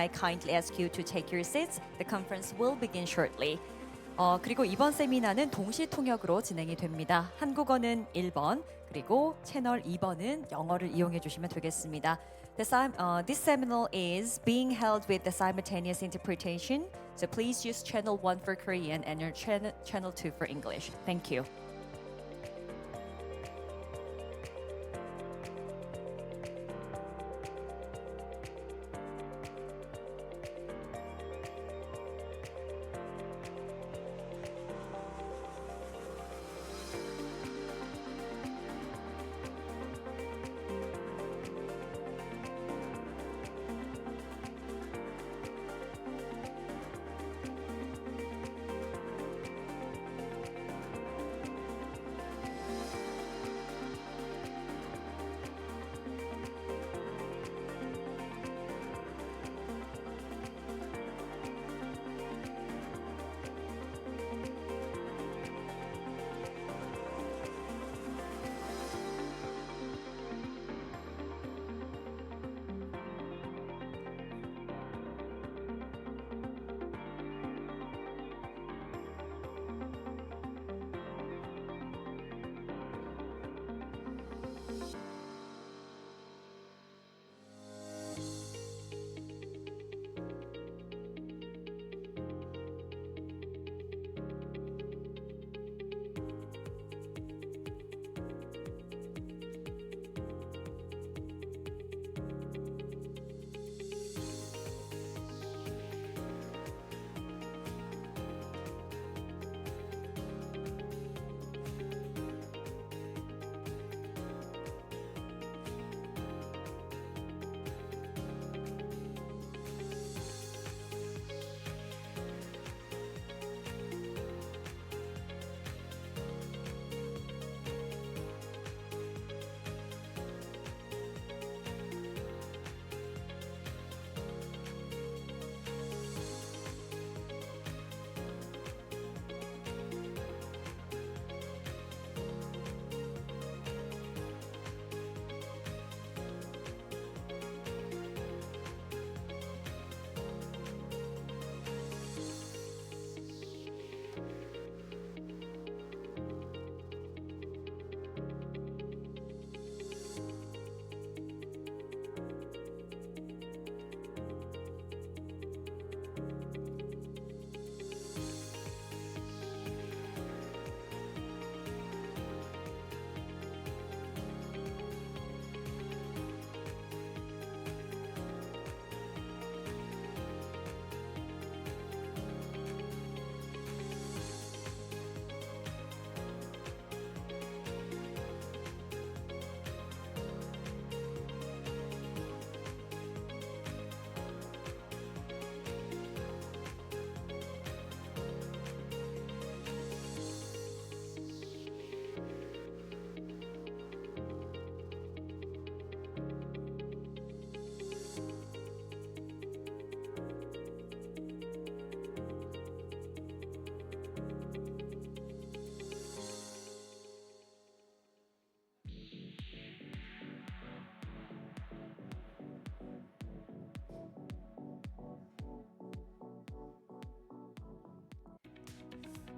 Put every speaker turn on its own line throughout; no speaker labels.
I kindly ask you to take your seats. The conference will begin shortly. 그리고 이번 세미나는 동시 통역으로 진행이 됩니다. 한국어는 1번, 그리고 채널 2번은 영어를 이용해 주시면 되겠습니다. This seminar is being held with the simultaneous interpretation. So please use channel 1 for Korean and your channel 2 for English. Thank you.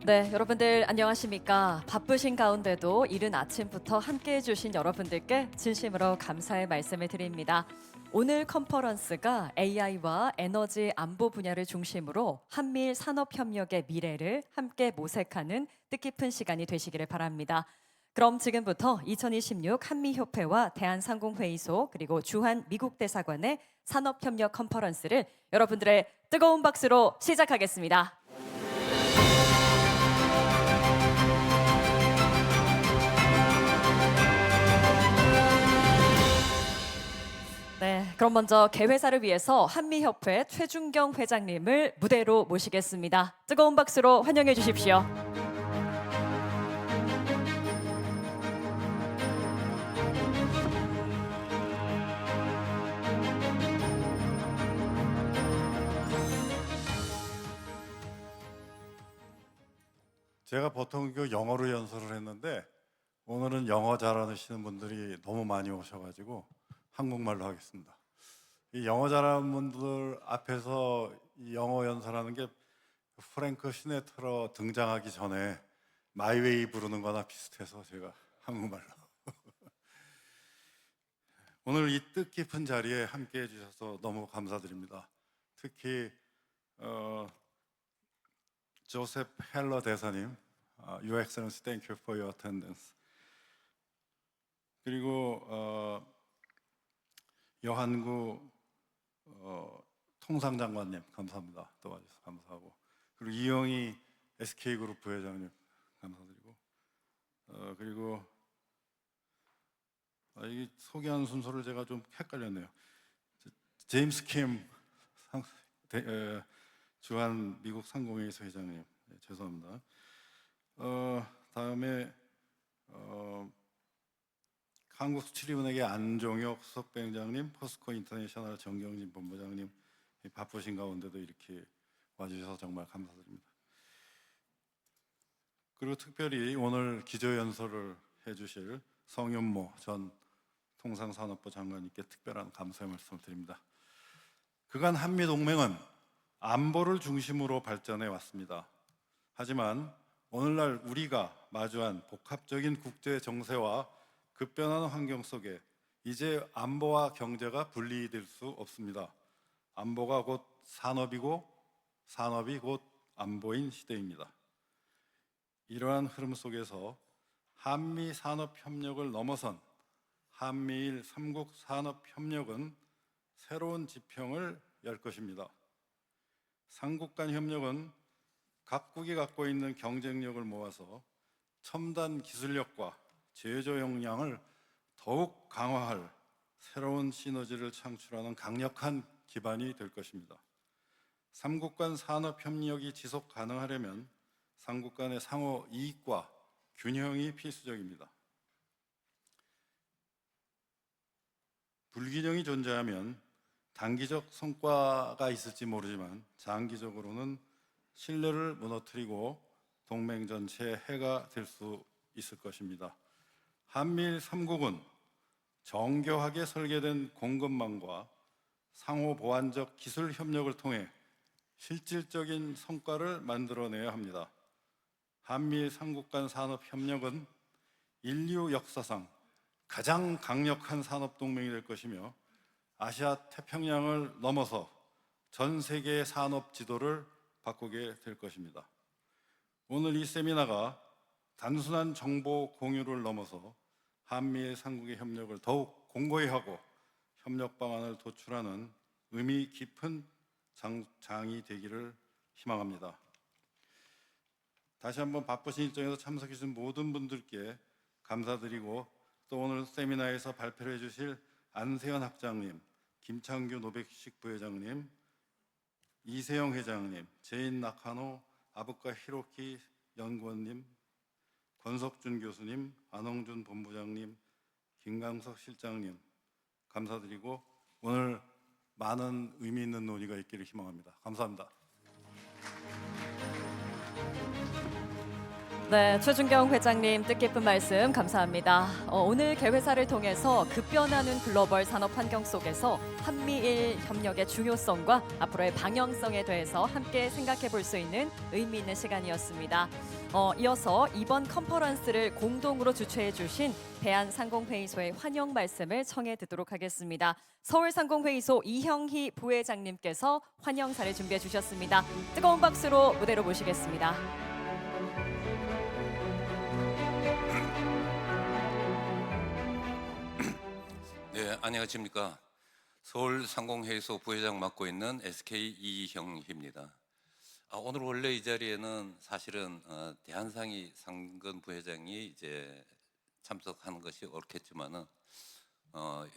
네, 여러분들 안녕하십니까? 바쁘신 가운데도 이른 아침부터 함께해 주신 여러분들께 진심으로 감사의 말씀을 드립니다. 오늘 컨퍼런스가 AI와 에너지 안보 분야를 중심으로 한미일 산업협력의 미래를 함께 모색하는 뜻깊은 시간이 되시기를 바랍니다. 그럼 지금부터 2026 한미협회와 대한상공회의소 그리고 주한 미국대사관의 산업협력 컨퍼런스를 여러분들의 뜨거운 박수로 시작하겠습니다. 네, 그럼 먼저 개회사를 위해서 한미협회 최준경 회장님을 무대로 모시겠습니다. 뜨거운 박수로 환영해 주십시오.
제가 보통 영어로 연설을 했는데 오늘은 영어 잘하시는 분들이 너무 많이 오셔가지고 한국말로 하겠습니다. 이 영어 잘하는 분들 앞에서 이 영어 연설하는 게 프랭크 시네트러 등장하기 전에 마이웨이 부르는 거나 비슷해서 제가 한국말로 오늘 이 뜻깊은 자리에 함께 해주셔서 너무 감사드립니다. 특히 조셉 헬러 대사님, Your Excellency, thank you for your attendance. 그리고 여한구 통상장관님 감사합니다. 도와주셔서 감사하고, 그리고 이영희 SK그룹 부회장님 감사드리고, 그리고 이 소개하는 순서를 제가 좀 헷갈렸네요. 제임스 킴 주한 미국 상공회의소 회장님, 네, 죄송합니다. 다음에 한국수출입은행의 안종혁 수석뱅장님, 포스코 인터내셔널 정경진 본부장님, 바쁘신 가운데도 이렇게 와주셔서 정말 감사드립니다. 그리고 특별히 오늘 기조연설을 해주실 성윤모 전 통상산업부 장관님께 특별한 감사의 말씀을 드립니다. 그간 한미동맹은 안보를 중심으로 발전해 왔습니다. 하지만 오늘날 우리가 마주한 복합적인 국제 정세와 급변하는 환경 속에 이제 안보와 경제가 분리될 수 없습니다. 안보가 곧 산업이고 산업이 곧 안보인 시대입니다. 이러한 흐름 속에서 한미 산업협력을 넘어선 한미일 3국 산업협력은 새로운 지평을 열 것입니다. 삼국 간 협력은 각국이 갖고 있는 경쟁력을 모아서 첨단 기술력과 제조 역량을 더욱 강화할 새로운 시너지를 창출하는 강력한 기반이 될 것입니다. 삼국 간 산업협력이 지속 가능하려면 삼국 간의 상호 이익과 균형이 필수적입니다. 불균형이 존재하면 단기적 성과가 있을지 모르지만 장기적으로는 신뢰를 무너뜨리고 동맹 전체에 해가 될 수 있을 것입니다. 한미일 3국은 정교하게 설계된 공급망과 상호 보완적 기술 협력을 통해 실질적인 성과를 만들어내야 합니다. 한미일 3국 간 산업 협력은 인류 역사상 가장 강력한 산업 동맹이 될 것이며 아시아 태평양을 넘어서 전 세계의 산업 지도를 바꾸게 될 것입니다. 오늘 이 세미나가 단순한 정보 공유를 넘어서 한미일 3국의 협력을 더욱 공고히 하고 협력 방안을 도출하는 의미 깊은 장이 되기를 희망합니다. 다시 한번 바쁘신 일정에서 참석해 주신 모든 분들께 감사드리고, 또 오늘 세미나에서 발표를 해주실 안세현 학장님, 김창규 노백식 부회장님, 이세영 회장님, 제인 나카노 아부카 히로키 연구원님, 권석준 교수님, 안홍준 본부장님, 김강석 실장님 감사드리고, 오늘 많은 의미 있는 논의가 있기를 희망합니다. 감사합니다.
네, 최준경 회장님 뜻깊은 말씀 감사합니다. 오늘 개회사를 통해서 급변하는 글로벌 산업 환경 속에서 한미일 협력의 중요성과 앞으로의 방향성에 대해서 함께 생각해 볼 수 있는 의미 있는 시간이었습니다. 이어서 이번 컨퍼런스를 공동으로 주최해 주신 대한상공회의소의 환영 말씀을 청해 듣도록 하겠습니다. 서울상공회의소 이형희 부회장님께서 환영사를 준비해 주셨습니다. 뜨거운 박수로 무대로 모시겠습니다.
네, 안녕하십니까. 서울상공회의소 부회장 맡고 있는 SK 이형희입니다. 오늘 원래 이 자리에는 사실은 대한상의 상근 부회장이 이제 참석하는 것이 옳겠지만은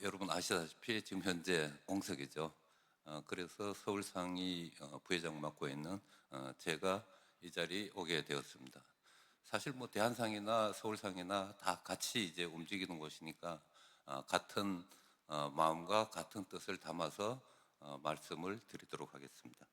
여러분 아시다시피 지금 현재 공석이죠. 그래서 서울상의 부회장 맡고 있는 제가 이 자리에 오게 되었습니다. 사실 뭐 대한상이나 서울상이나 다 같이 이제 움직이는 곳이니까 같은 마음과 같은 뜻을 담아서 말씀을 드리도록 하겠습니다.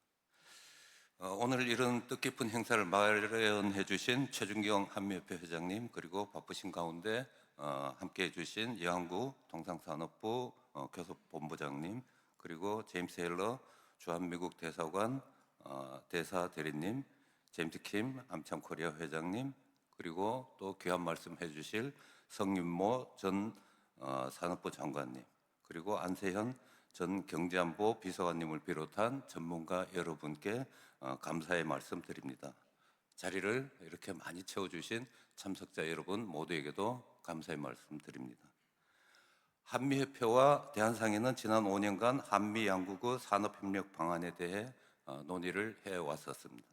오늘 이런 뜻깊은 행사를 마련해 주신 최준경 한미협회 회장님, 그리고 바쁘신 가운데 함께 해 주신 여한구 통상산업부 교섭본부장님, 그리고 제임스 헬러 주한미국 대사관 대사 대리님, 제임스 킴 암참코리아 회장님, 그리고 또 귀한 말씀 해주실 성윤모 전 산업부 장관님, 그리고 안세현 전 경제안보 비서관님을 비롯한 전문가 여러분께 감사의 말씀 드립니다. 자리를 이렇게 많이 채워주신 참석자 여러분 모두에게도 감사의 말씀 드립니다. 한미협회와 대한상인은 지난 5년간 한미 양국의 산업협력 방안에 대해 논의를 해왔었습니다.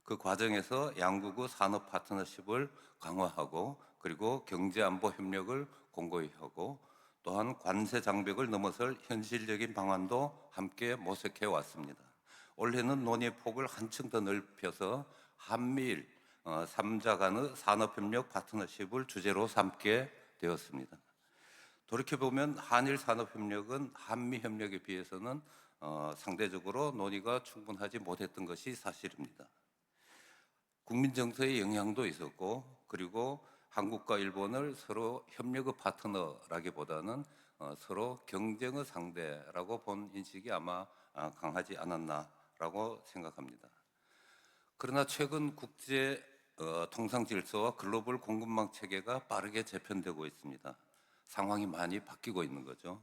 그 과정에서 양국의 산업 파트너십을 강화하고 그리고 경제안보 협력을 공고히 하고 또한 관세 장벽을 넘어설 현실적인 방안도 함께 모색해 왔습니다. 올해는 논의의 폭을 한층 더 넓혀서 한미일 3자 간의 산업협력 파트너십을 주제로 삼게 되었습니다. 돌이켜보면 한일 산업협력은 한미협력에 비해서는 상대적으로 논의가 충분하지 못했던 것이 사실입니다. 국민 정서의 영향도 있었고 그리고 한국과 일본을 서로 협력의 파트너라기보다는 서로 경쟁의 상대라고 본 인식이 아마 강하지 않았나라고 생각합니다. 그러나 최근 국제 통상 질서와 글로벌 공급망 체계가 빠르게 재편되고 있습니다. 상황이 많이 바뀌고 있는 거죠.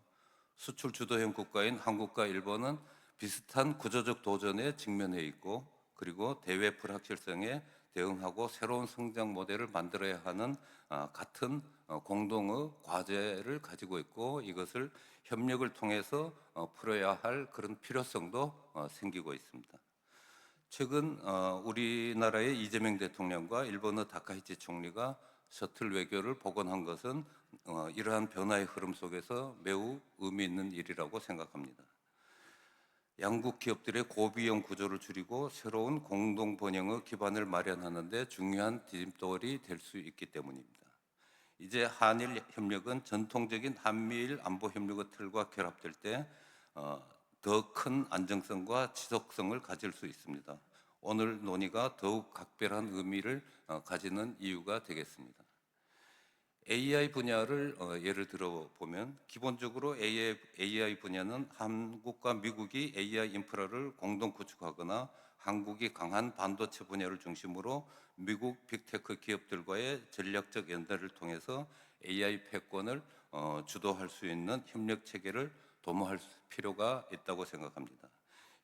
수출 주도형 국가인 한국과 일본은 비슷한 구조적 도전에 직면해 있고 그리고 대외 불확실성에 대응하고 새로운 성장 모델을 만들어야 하는 같은 공동의 과제를 가지고 있고 이것을 협력을 통해서 풀어야 할 그런 필요성도 생기고 있습니다. 최근 우리나라의 이재명 대통령과 일본의 다카이치 총리가 셔틀 외교를 복원한 것은 이러한 변화의 흐름 속에서 매우 의미 있는 일이라고 생각합니다. 양국 기업들의 고비용 구조를 줄이고 새로운 공동 번영의 기반을 마련하는 데 중요한 디딤돌이 될 수 있기 때문입니다. 이제 한일 협력은 전통적인 한미일 안보 협력의 틀과 결합될 때 더 큰 안정성과 지속성을 가질 수 있습니다. 오늘 논의가 더욱 각별한 의미를 가지는 이유가 되겠습니다. AI 분야를 예를 들어 보면 기본적으로 AI 분야는 한국과 미국이 AI 인프라를 공동 구축하거나 한국이 강한 반도체 분야를 중심으로 미국 빅테크 기업들과의 전략적 연대를 통해서 AI 패권을 주도할 수 있는 협력 체계를 도모할 필요가 있다고 생각합니다.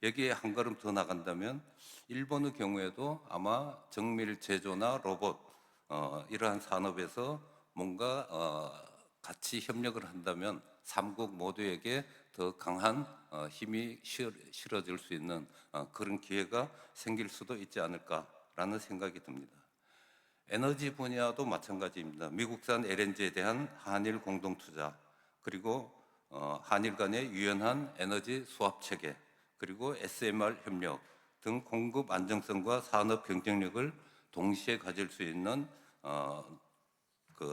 여기에 한 걸음 더 나간다면 일본의 경우에도 아마 정밀 제조나 로봇 이러한 산업에서 뭔가 같이 협력을 한다면 삼국 모두에게 더 강한 힘이 실어질 수 있는 그런 기회가 생길 수도 있지 않을까라는 생각이 듭니다. 에너지 분야도 마찬가지입니다. 미국산 LNG에 대한 한일 공동 투자 그리고 한일 간의 유연한 에너지 수합 체계 그리고 SMR 협력 등 공급 안정성과 산업 경쟁력을 동시에 가질 수 있는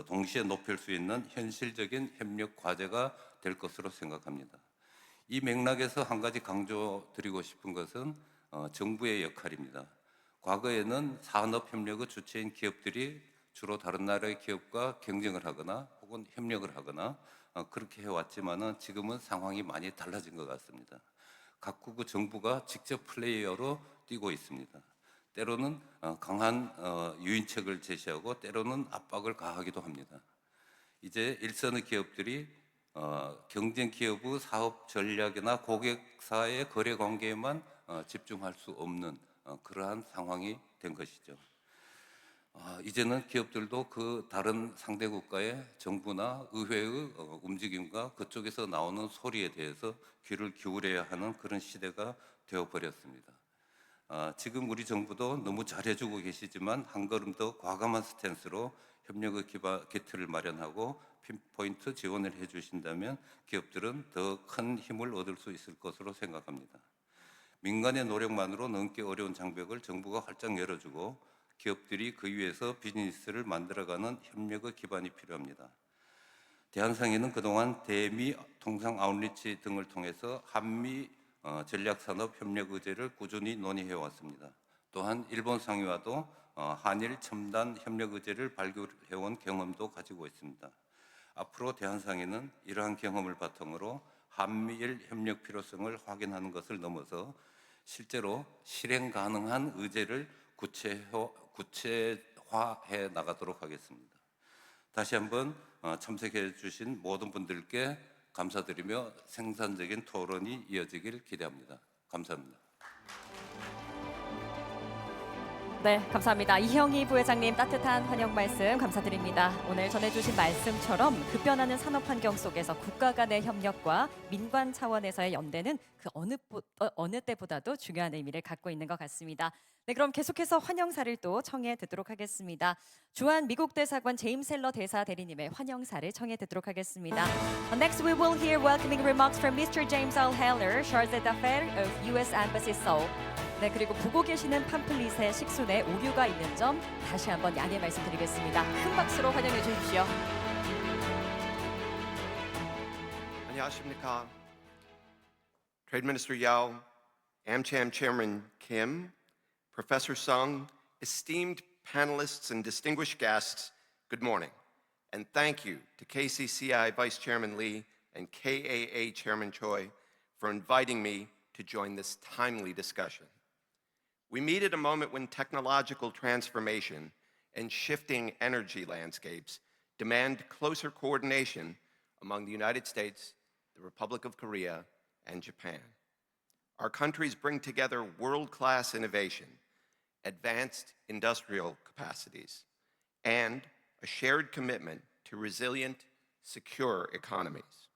동시에 높일 수 있는 현실적인 협력 과제가 될 것으로 생각합니다. 이 맥락에서 한 가지 강조드리고 싶은 것은 정부의 역할입니다. 과거에는 산업 협력의 주체인 기업들이 주로 다른 나라의 기업과 경쟁을 하거나 혹은 협력을 하거나 그렇게 해왔지만은 지금은 상황이 많이 달라진 것 같습니다. 각국의 정부가 직접 플레이어로 뛰고 있습니다. 때로는 강한 유인책을 제시하고 때로는 압박을 가하기도 합니다. 이제 일선의 기업들이 경쟁 기업의 사업 전략이나 고객사의 거래 관계에만 집중할 수 없는 그러한 상황이 된 것이죠. 이제는 기업들도 그 다른 상대 국가의 정부나 의회의 움직임과 그쪽에서 나오는 소리에 대해서 귀를 기울여야 하는 그런 시대가 되어버렸습니다. 지금 우리 정부도 너무 잘해주고 계시지만 한 걸음 더 과감한 스탠스로 협력의 기틀을 마련하고 핀포인트 지원을 해주신다면 기업들은 더 큰 힘을 얻을 수 있을 것으로 생각합니다. 민간의 노력만으로 넘기 어려운 장벽을 정부가 활짝 열어주고 기업들이 그 위에서 비즈니스를 만들어가는 협력의 기반이 필요합니다. 대한상인은 그동안 대미 통상 아웃리치 등을 통해서 한미 전략산업 협력 의제를 꾸준히 논의해 왔습니다. 또한 일본 상의와도 한일 첨단 협력 의제를 발굴해 온 경험도 가지고 있습니다. 앞으로 대한상인은 이러한 경험을 바탕으로 한미일 협력 필요성을 확인하는 것을 넘어서 실제로 실행 가능한 의제를 구체화해 나가도록 하겠습니다. 다시 한번 참석해 주신 모든 분들께 감사드리며 생산적인 토론이 이어지길 기대합니다. 감사합니다.
네, 감사합니다. 이형희 부회장님 따뜻한 환영 말씀 감사드립니다. 오늘 전해주신 말씀처럼 급변하는 산업 환경 속에서 국가 간의 협력과 민관 차원에서의 연대는 그 어느 때보다도 중요한 의미를 갖고 있는 것 같습니다. 네, 그럼 계속해서 환영사를 또 청해 듣도록 하겠습니다. 주한 미국 대사관 제임스 헬러 대사 대리님의 환영사를 청해 듣도록 하겠습니다. Next, we will hear welcoming remarks from Mr. James L. Heller, chargé d'affaires of U.S. Embassy Seoul. 네, 그리고 보고 계시는 팜플릿에 식순에 오류가 있는 점 다시 한번 양해 말씀드리겠습니다. 큰 박수로 환영해 주십시오.
안녕하십니까. Trade Minister Yao, AmCham Chairman Kim, Professor Sung, esteemed panelists and distinguished guests, good morning. And thank you to KCCI Vice Chairman Lee and KAA Chairman Choi for inviting me to join this timely discussion. We meet at a moment when technological transformation and shifting energy landscapes demand closer coordination among the United States, the Republic of Korea, and Japan. Our countries bring together world-class innovation, advanced industrial capacities, and a shared commitment to resilient, secure economies.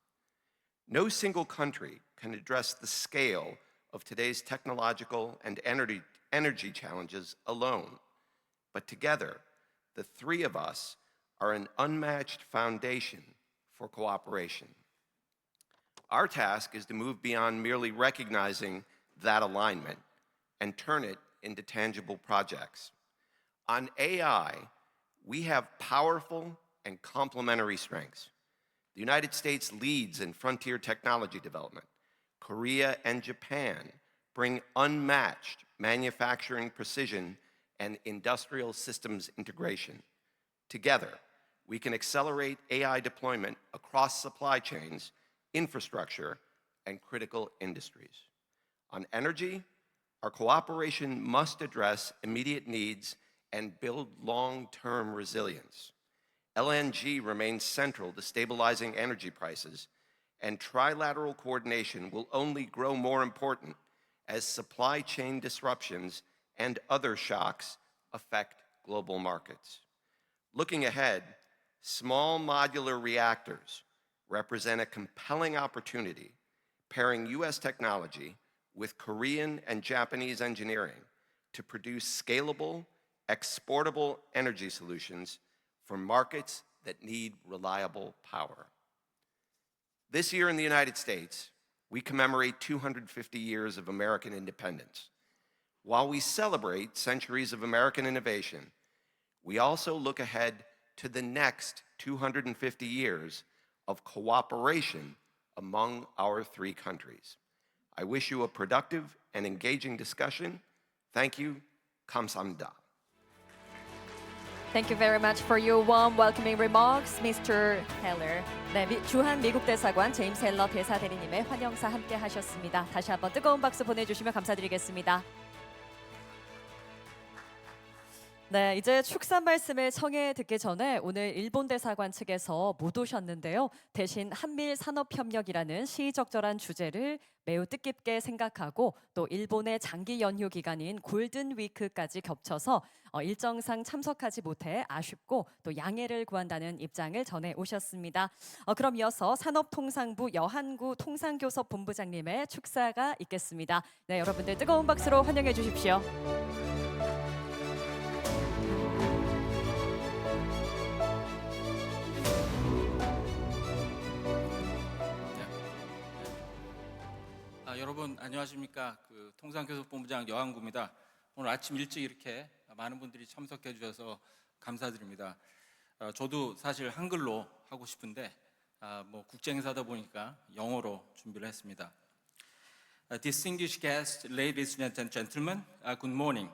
No single country can address the scale of today's technological and energy challenges alone, but together, the three of us are an unmatched foundation for cooperation. Our task is to move beyond merely recognizing that alignment and turn it into tangible projects. On AI, we have powerful and complementary strengths. The United States leads in frontier technology development. Korea and Japan bring unmatched manufacturing precision and industrial systems integration. Together, we can accelerate AI deployment across supply chains, infrastructure, and critical industries. On energy, our cooperation must address immediate needs and build long-term resilience. LNG remains central to stabilizing energy prices, and trilateral coordination will only grow more important as supply chain disruptions and other shocks affect global markets. Looking ahead, small modular reactors represent a compelling opportunity, pairing U.S. technology with Korean and Japanese engineering to produce scalable, exportable energy solutions for markets that need reliable power. This year in the United States, we commemorate 250 years of American independence. While we celebrate centuries of American innovation, we also look ahead to the next 250 years of cooperation among our three countries. I wish you a productive and engaging discussion. Thank you. 감사합니다.
Thank you very much for your warm welcoming remarks, Mr. Heller. 네, 주한 미국 대사관 제임스 헬러 대사 대리님의 환영사 함께 하셨습니다. 다시 한번 뜨거운 박수 보내주시면 감사드리겠습니다. 네, 이제 축사 말씀을 청해 듣기 전에 오늘 일본 대사관 측에서 못 오셨는데요. 대신 한미일 산업협력이라는 시의적절한 주제를 매우 뜻깊게 생각하고 또 일본의 장기 연휴 기간인 골든 위크까지 겹쳐서 일정상 참석하지 못해 아쉽고 또 양해를 구한다는 입장을 전해 오셨습니다. 그럼 이어서 산업통상부 여한구 통상교섭 본부장님의 축사가 있겠습니다. 네, 여러분들 뜨거운 박수로 환영해 주십시오.
여러분 안녕하십니까? 통상교섭본부장 여한구입니다. 오늘 아침 일찍 이렇게 많은 분들이 참석해 주셔서 감사드립니다. 저도 사실 한글로 하고 싶은데 뭐 국제 행사다 보니까 영어로 준비를 했습니다. Distinguished guests, ladies and gentlemen, good morning.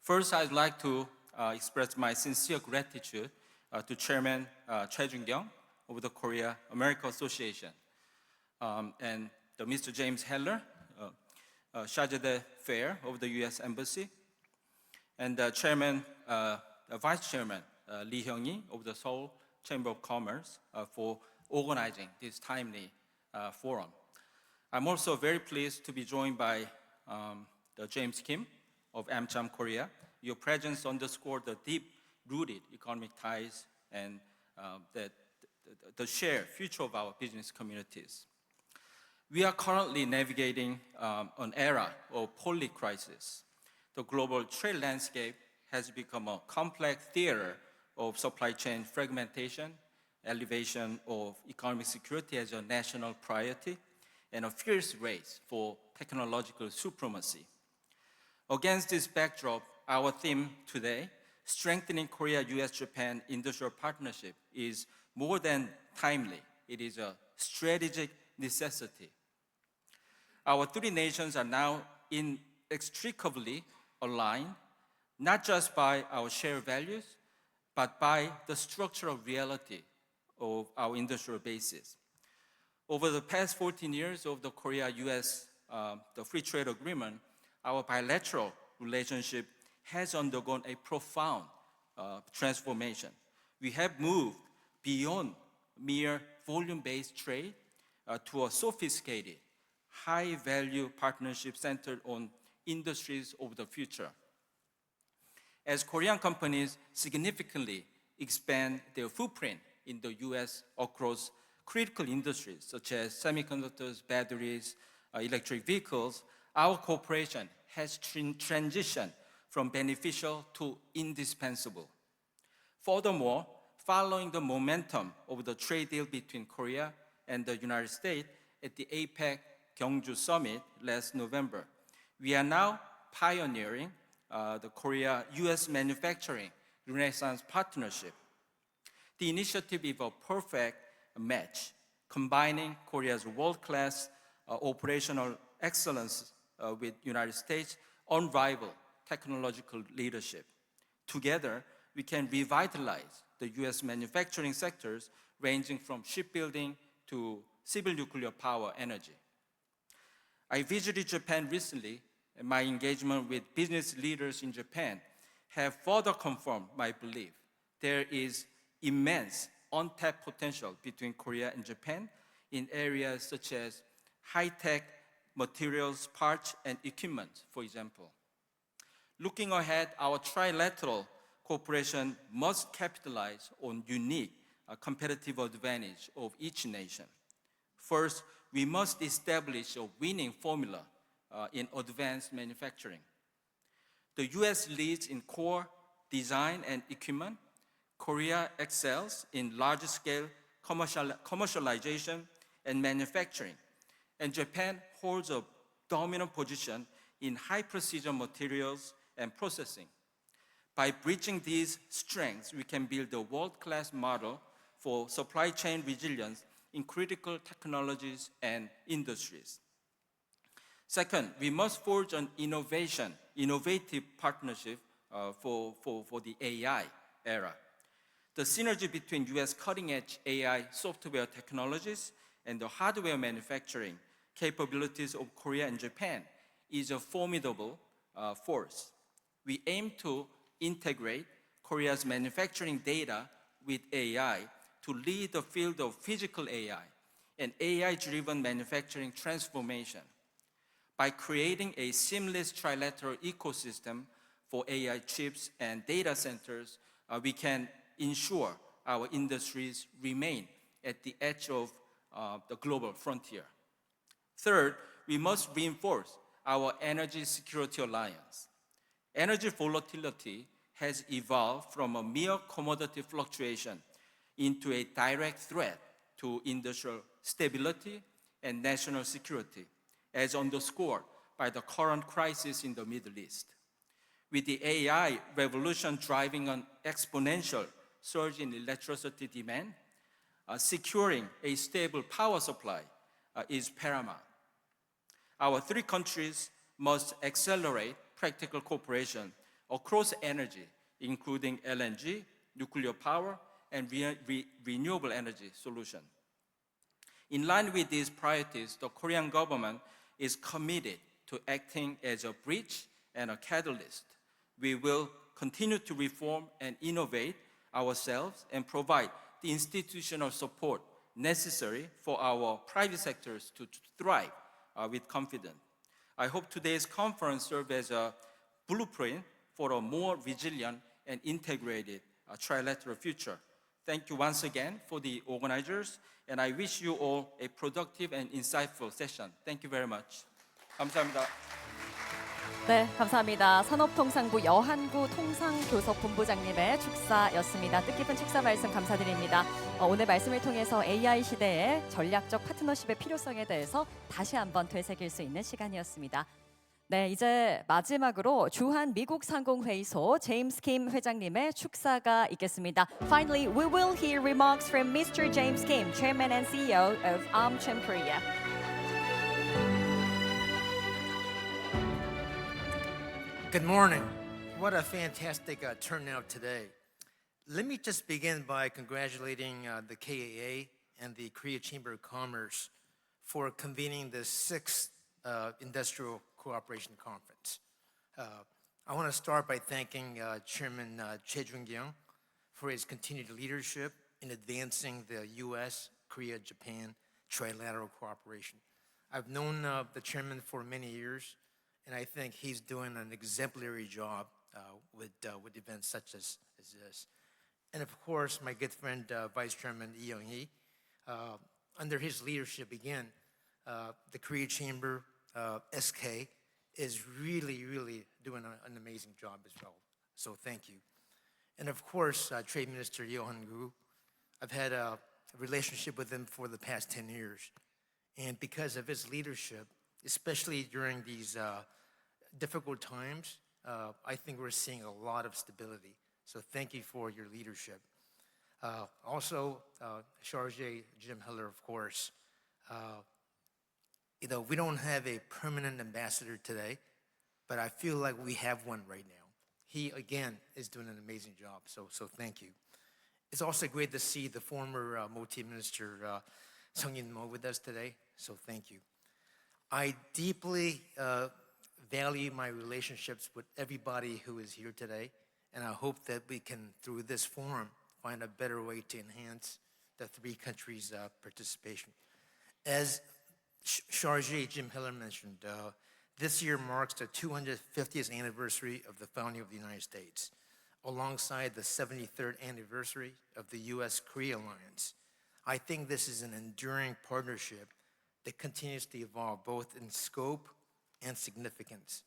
First, I'd like to express my sincere gratitude to Chairman Choi Jun-kyung of the Korea America Association. and the Mr. James Heller, charge d'affaires of the U.S. Embassy, and the Vice Chairman Lee Hyung-hee of the Seoul Chamber of Commerce for organizing this timely forum. I'm also very pleased to be joined by the James Kim of AmCham Korea. Your presence underscored the deep-rooted economic ties and the shared future of our business communities. We are currently navigating an era of polycrisis. The global trade landscape has become a complex theater of supply chain fragmentation, elevation of economic security as a national priority, and a fierce race for technological supremacy. Against this backdrop, our theme today, strengthening Korea-US-Japan industrial partnership, is more than timely. It is a strategic necessity. Our three nations are now inextricably aligned, not just by our shared values, but by the structural reality of our industrial bases. Over the past 14 years of the Korea-US the free trade agreement, our bilateral relationship has undergone a profound transformation. We have moved beyond mere volume-based trade to a sophisticated, high-value partnership centered on industries of the future. As Korean companies significantly expand their footprint in the US across critical industries such as semiconductors, batteries, electric vehicles, our cooperation has transitioned from beneficial to indispensable. Furthermore, following the momentum of the trade deal between Korea and the United States at the APEC Gyeongju Summit last November, we are now pioneering the Korea-US Manufacturing Renaissance Partnership. The initiative is a perfect match, combining Korea's world-class operational excellence with United States' unrivaled technological leadership. Together, we can revitalize the US manufacturing sectors ranging from shipbuilding to civil nuclear power energy. I visited Japan recently, and my engagement with business leaders in Japan have further confirmed my belief there is immense untapped potential between Korea and Japan in areas such as high-tech materials, parts, and equipment, for example. Looking ahead, our trilateral cooperation must capitalize on unique competitive advantage of each nation. First, we must establish a winning formula in advanced manufacturing. The US leads in core design and equipment. Korea excels in large-scale commercialization and manufacturing. And Japan holds a dominant position in high-precision materials and processing. By bridging these strengths, we can build a world-class model for supply chain resilience in critical technologies and industries. Second, we must forge an innovative partnership for the AI era. The synergy between US cutting-edge AI software technologies and the hardware manufacturing capabilities of Korea and Japan is a formidable force. We aim to integrate Korea's manufacturing data with AI to lead the field of physical AI and AI-driven manufacturing transformation. By creating a seamless trilateral ecosystem for AI chips and data centers, we can ensure our industries remain at the edge of the global frontier. Third, we must reinforce our energy security alliance. Energy volatility has evolved from a mere commodity fluctuation into a direct threat to industrial stability and national security, as underscored by the current crisis in the Middle East. With the AI revolution driving an exponential surge in electricity demand, securing a stable power supply is paramount. Our three countries must accelerate practical cooperation across energy, including LNG, nuclear power, and renewable energy solutions. In line with these priorities, the Korean government is committed to acting as a bridge and a catalyst. We will continue to reform and innovate ourselves and provide the institutional support necessary for our private sectors to thrive with confidence. I hope today's conference serves as a blueprint for a more resilient and integrated trilateral future. Thank you once again for the organizers, and I wish you all a productive and insightful session. Thank you very much. 감사합니다.
네, 감사합니다. 산업통상부 여한구 통상교섭본부장님의 축사였습니다. 뜻깊은 축사 말씀 감사드립니다. 오늘 말씀을 통해서 AI 시대의 전략적 파트너십의 필요성에 대해서 다시 한번 되새길 수 있는 시간이었습니다. 네, 이제 마지막으로 주한 미국 상공회의소 제임스 킴 회장님의 축사가 있겠습니다. Finally, we will hear remarks from Mr. James Kim, Chairman and CEO of AmCham Korea.
Good morning. What a fantastic turnout today. Let me just begin by congratulating the KAA and the Korea Chamber of Commerce for convening the 6th Industrial Cooperation Conference. I want to start by thanking Chairman Choi Jun-kyung for his continued leadership in advancing the U.S., Korea, Japan trilateral cooperation. I've known the chairman for many years, and I think he's doing an exemplary job with events such as this. And of course, my good friend, Vice Chairman Lee Young-hee, under his leadership again, the Korea Chamber, SK, is really doing an amazing job as well. So thank you. And of course, Trade Minister Yo Han-gu, I've had a relationship with him for the past 10 years. And because of his leadership, especially during these difficult times, I think we're seeing a lot of stability. So thank you for your leadership. Also, Chargé Jim Heller, of course. We don't have a permanent ambassador today, but I feel like we have one right now. He, again, is doing an amazing job, so thank you. It's also great to see the former Multi Minister Sung In-mo with us today, so thank you. I deeply value my relationships with everybody who is here today, and I hope that we can, through this forum, find a better way to enhance the three countries' participation. As Chargé Jim Heller mentioned, this year marks the 250th anniversary of the founding of the United States, alongside the 73rd anniversary of the U.S.-Korea alliance. I think this is an enduring partnership that continues to evolve both in scope and significance.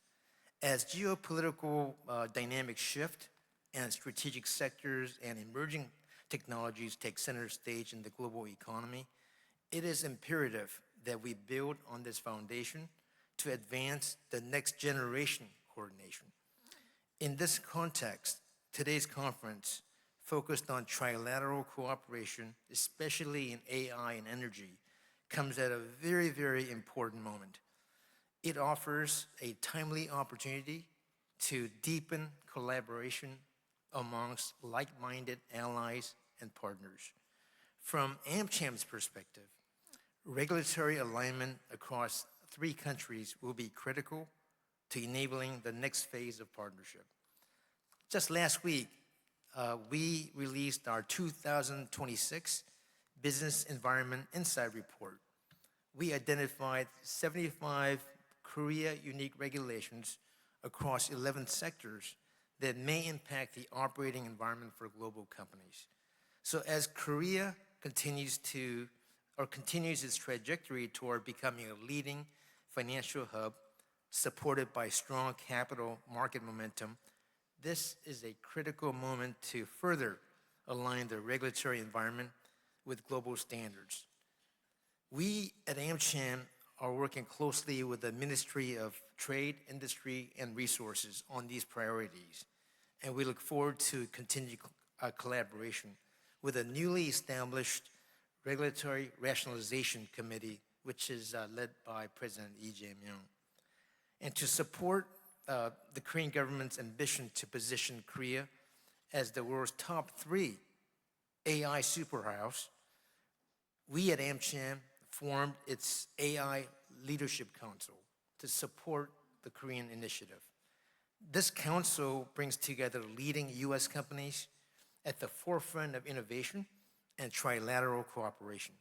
As geopolitical dynamics shift and strategic sectors and emerging technologies take center stage in the global economy, it is imperative that we build on this foundation to advance the next generation coordination. In this context, today's conference focused on trilateral cooperation, especially in AI and energy, comes at a very important moment. It offers a timely opportunity to deepen collaboration amongst like-minded allies and partners. From AmCham's perspective, regulatory alignment across three countries will be critical to enabling the next phase of partnership. Just last week, we released our 2026 Business Environment Insight Report. We identified 75 Korea unique regulations across 11 sectors that may impact the operating environment for global companies. So as Korea continues its trajectory toward becoming a leading financial hub supported by strong capital market momentum, this is a critical moment to further align the regulatory environment with global standards. We at AmCham are working closely with the Ministry of Trade, Industry, and Resources on these priorities, and we look forward to continued collaboration with a newly established Regulatory Rationalization Committee, which is led by President Lee Jae-myung. And to support the Korean government's ambition to position Korea as the world's top 3 AI superhouse, we at AmCham formed its AI Leadership Council to support the Korean initiative. This council brings together leading U.S. companies at the forefront of innovation and trilateral cooperation.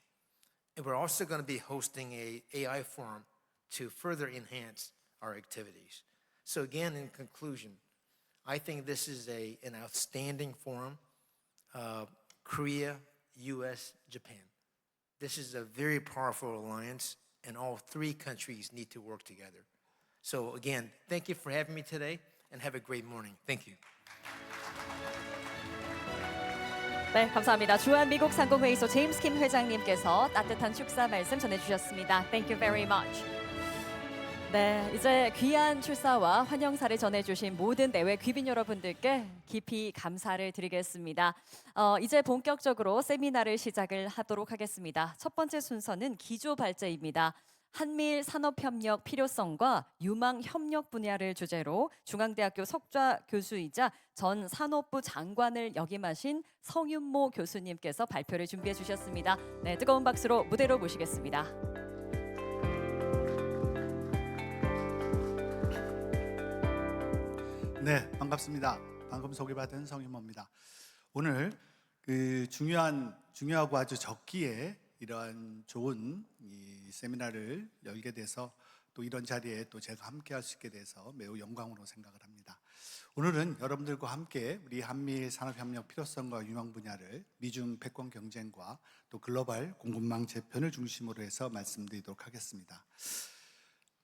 And we're also going to be hosting an AI forum to further enhance our activities. So again, in conclusion, I think this is an outstanding forum. Korea, US, Japan. This is a very powerful alliance, and all three countries need to work together. So again, thank you for having me today, and have a great morning. Thank you.
네, 감사합니다. 주한 미국 상공회의소 제임스 킴 회장님께서 따뜻한 축사 말씀 전해주셨습니다. Thank you very much. 네, 이제 귀한 출사와 환영사를 전해주신 모든 내외 귀빈 여러분들께 깊이 감사를 드리겠습니다. 이제 본격적으로 세미나를 시작을 하도록 하겠습니다. 첫 번째 순서는 기조 발제입니다. 한미일 산업협력 필요성과 유망 협력 분야를 주제로 중앙대학교 석좌 교수이자 전 산업부 장관을 역임하신 성윤모 교수님께서 발표를 준비해 주셨습니다. 네, 뜨거운 박수로 무대로 모시겠습니다.
네, 반갑습니다. 방금 소개받은 성윤모입니다. 오늘 중요하고 아주 적기에 이러한 좋은 이 세미나를 열게 돼서 또 이런 자리에 또 제가 함께 할 수 있게 돼서 매우 영광으로 생각을 합니다. 오늘은 여러분들과 함께 우리 한미일 산업협력 필요성과 유망 분야를 미중 패권 경쟁과 또 글로벌 공급망 재편을 중심으로 해서 말씀드리도록 하겠습니다.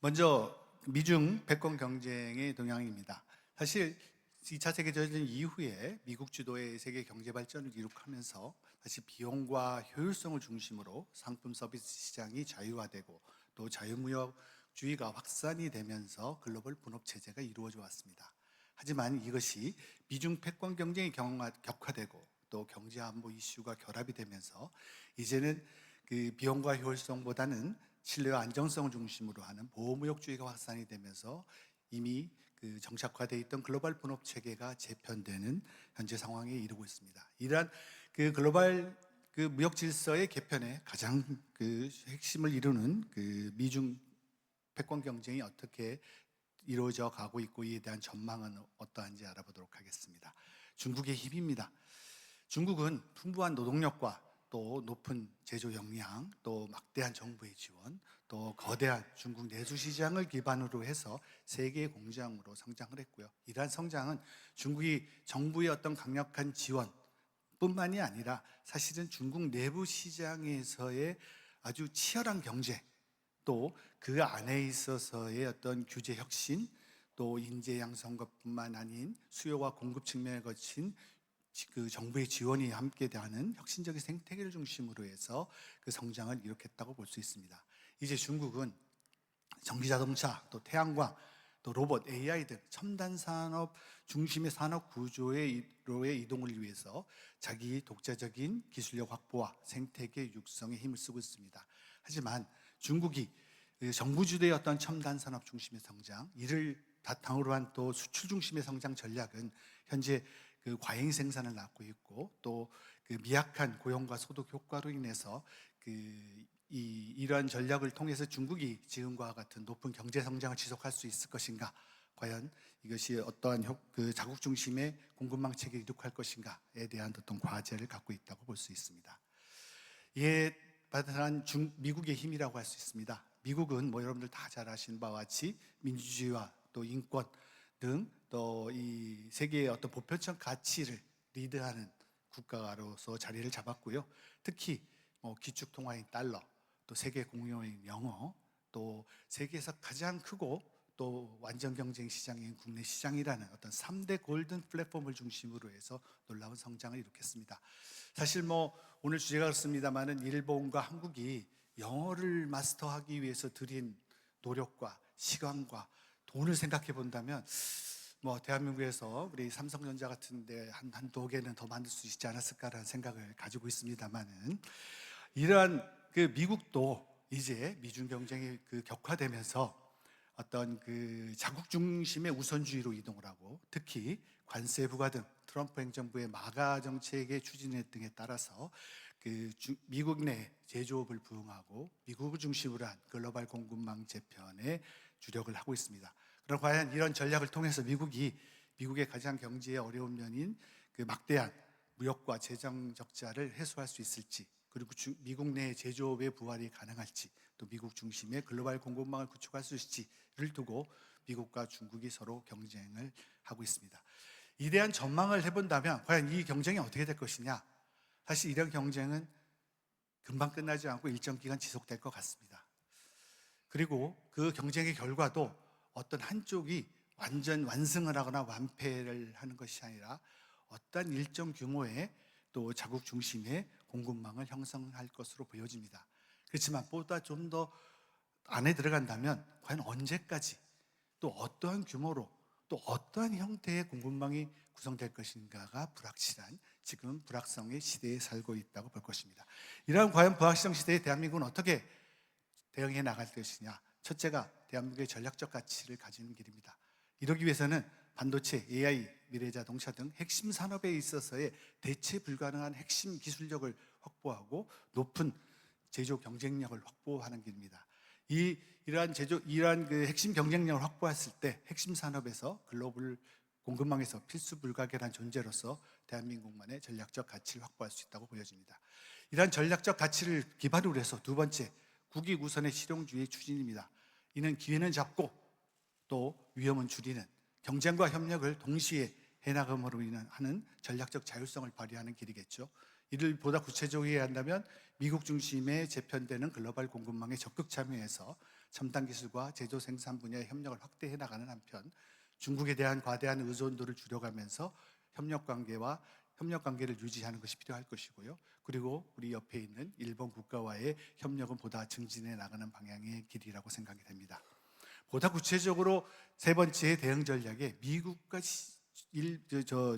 먼저 미중 패권 경쟁의 동향입니다. 사실 2차 세계대전 이후에 미국 주도의 세계 경제 발전을 이룩하면서 다시 비용과 효율성을 중심으로 상품 서비스 시장이 자유화되고 또 자유무역주의가 확산이 되면서 글로벌 분업 체제가 이루어져 왔습니다. 하지만 이것이 미중 패권 경쟁이 격화되고 또 경제 안보 이슈가 결합이 되면서 이제는 그 비용과 효율성보다는 신뢰와 안정성을 중심으로 하는 보호무역주의가 확산이 되면서 이미 그 정착화되어 있던 글로벌 분업 체계가 재편되는 현재 상황에 이르고 있습니다. 이러한 그 글로벌 그 무역 질서의 개편에 가장 그 핵심을 이루는 그 미중 패권 경쟁이 어떻게 이루어져 가고 있고 이에 대한 전망은 어떠한지 알아보도록 하겠습니다. 중국의 힘입니다. 중국은 풍부한 노동력과 또 높은 제조 역량, 또 막대한 정부의 지원, 또 거대한 중국 내수 시장을 기반으로 해서 세계 공장으로 성장을 했고요. 이러한 성장은 중국이 정부의 어떤 강력한 지원뿐만이 아니라 사실은 중국 내부 시장에서의 아주 치열한 경쟁, 또 그 안에 있어서의 어떤 규제 혁신, 또 인재 양성것뿐만 아닌 수요와 공급 측면에 거친 그 정부의 지원이 함께 하는 혁신적인 생태계를 중심으로 해서 그 성장을 이룩했다고 볼 수 있습니다. 이제 중국은 전기자동차, 또 태양광, 또 로봇, AI 등 첨단 산업 중심의 산업 구조의 이동을 위해서 자기 독자적인 기술력 확보와 생태계 육성에 힘을 쓰고 있습니다. 하지만 중국이 정부 주도의 어떤 첨단 산업 중심의 성장, 이를 바탕으로 한 또 수출 중심의 성장 전략은 현재 그 과잉 생산을 낳고 있고 또 그 미약한 고용과 소득 효과로 인해서 이러한 전략을 통해서 중국이 지금과 같은 높은 경제 성장을 지속할 수 있을 것인가? 과연 이것이 어떠한 그 자국 중심의 공급망 체계를 이룩할 것인가에 대한 어떤 과제를 갖고 있다고 볼 수 있습니다. 이에 바탕한 미국의 힘이라고 할 수 있습니다. 미국은 뭐 여러분들 다 잘 아시는 바와 같이 민주주의와 또 인권 등 또 이 세계의 어떤 보편적 가치를 리드하는 국가로서 자리를 잡았고요. 특히 기축 통화인 달러, 또 세계 공용어인 영어, 또 세계에서 가장 크고 또 완전 경쟁 시장인 국내 시장이라는 어떤 3대 골든 플랫폼을 중심으로 해서 놀라운 성장을 이룩했습니다. 사실 오늘 주제가 그렇습니다만은 일본과 한국이 영어를 마스터하기 위해서 들인 노력과 시간과 돈을 생각해 본다면 대한민국에서 우리 삼성전자 같은데 한두 개는 더 만들 수 있지 않았을까라는 생각을 가지고 있습니다만은 이러한 그 미국도 이제 미중 경쟁이 격화되면서 어떤 그 자국 중심의 우선주의로 이동을 하고 특히 관세 부과 등 트럼프 행정부의 마가 정책의 추진 등에 따라서 미국 내 제조업을 부흥하고 미국을 중심으로 한 글로벌 공급망 재편에 주력을 하고 있습니다. 그럼 과연 이런 전략을 통해서 미국의 가장 경제에 어려운 면인 그 막대한 무역과 재정 적자를 해소할 수 있을지, 그리고 미국 내 제조업의 부활이 가능할지, 또 미국 중심의 글로벌 공급망을 구축할 수 있을지를 두고 미국과 중국이 서로 경쟁을 하고 있습니다. 이대한 전망을 해본다면 과연 이 경쟁이 어떻게 될 것이냐? 사실 이런 경쟁은 금방 끝나지 않고 일정 기간 지속될 것 같습니다. 그리고 그 경쟁의 결과도 어떤 한쪽이 완전 완승을 하거나 완패를 하는 것이 아니라 어떤 일정 규모의 또 자국 중심의 공급망을 형성할 것으로 보여집니다. 그렇지만 보다 좀 더 안에 들어간다면 과연 언제까지 또 어떠한 규모로 또 어떠한 형태의 공급망이 구성될 것인가가 불확실한 지금 불확성의 시대에 살고 있다고 볼 것입니다. 이러한 과연 불확성 시대에 대한민국은 어떻게 대응해 나갈 것이냐? 첫째가 대한민국의 전략적 가치를 가지는 길입니다. 이러기 위해서는 반도체, AI, 미래자동차 등 핵심 산업에 있어서의 대체 불가능한 핵심 기술력을 확보하고 높은 제조 경쟁력을 확보하는 길입니다. 이러한 그 핵심 경쟁력을 확보했을 때 핵심 산업에서 글로벌 공급망에서 필수 불가결한 존재로서 대한민국만의 전략적 가치를 확보할 수 있다고 보여집니다. 이러한 전략적 가치를 기반으로 해서 두 번째, 국익 우선의 실용주의 추진입니다. 이는 기회는 잡고 또 위험은 줄이는 경쟁과 협력을 동시에 해나감으로 인한 전략적 자율성을 발휘하는 길이겠죠. 이를 보다 구체적으로 한다면 미국 중심의 재편되는 글로벌 공급망에 적극 참여해서 첨단 기술과 제조 생산 분야의 협력을 확대해 나가는 한편 중국에 대한 과대한 의존도를 줄여가면서 협력 관계를 유지하는 것이 필요할 것이고요. 그리고 우리 옆에 있는 일본 국가와의 협력은 보다 증진해 나가는 방향의 길이라고 생각이 됩니다. 보다 구체적으로 세 번째 대응 전략에 미국과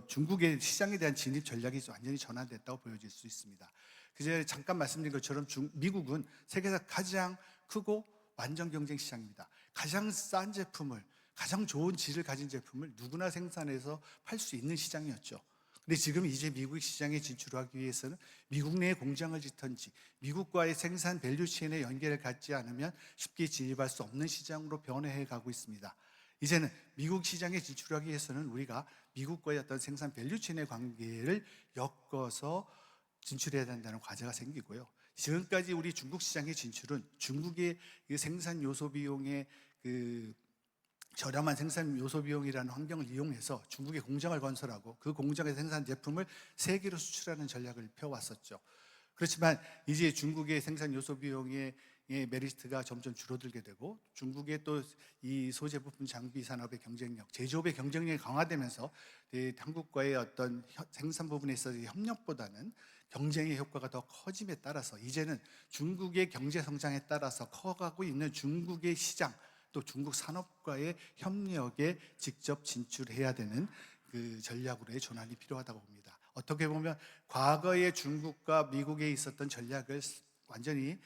중국의 시장에 대한 진입 전략이 완전히 전환됐다고 보여질 수 있습니다. 그전에 잠깐 말씀드린 것처럼 미국은 세계에서 가장 크고 완전 경쟁 시장입니다. 가장 싼 제품을, 가장 좋은 질을 가진 제품을 누구나 생산해서 팔 수 있는 시장이었죠. 근데 지금 이제 미국 시장에 진출하기 위해서는 미국 내에 공장을 짓든지 미국과의 생산 밸류체인의 연계를 갖지 않으면 쉽게 진입할 수 없는 시장으로 변해해 가고 있습니다. 이제는 미국 시장에 진출하기 위해서는 우리가 미국과의 어떤 생산 밸류체인의 관계를 엮어서 진출해야 된다는 과제가 생기고요. 지금까지 우리 중국 시장의 진출은 중국의 그 생산 요소 비용의 저렴한 생산 요소 비용이라는 환경을 이용해서 중국의 공장을 건설하고 그 공장에서 생산 제품을 세계로 수출하는 전략을 펴왔었죠. 그렇지만 이제 중국의 생산 요소 비용의 메리트가 점점 줄어들게 되고 중국의 또 이 소재 부품 장비 산업의 경쟁력, 제조업의 경쟁력이 강화되면서 한국과의 어떤 생산 부분에 있어서 협력보다는 경쟁의 효과가 더 커짐에 따라서 이제는 중국의 경제 성장에 따라서 커가고 있는 중국의 시장 또 중국 산업과의 협력에 직접 진출해야 되는 그 전략으로의 전환이 필요하다고 봅니다. 어떻게 보면 과거의 중국과 미국에 있었던 전략을 완전히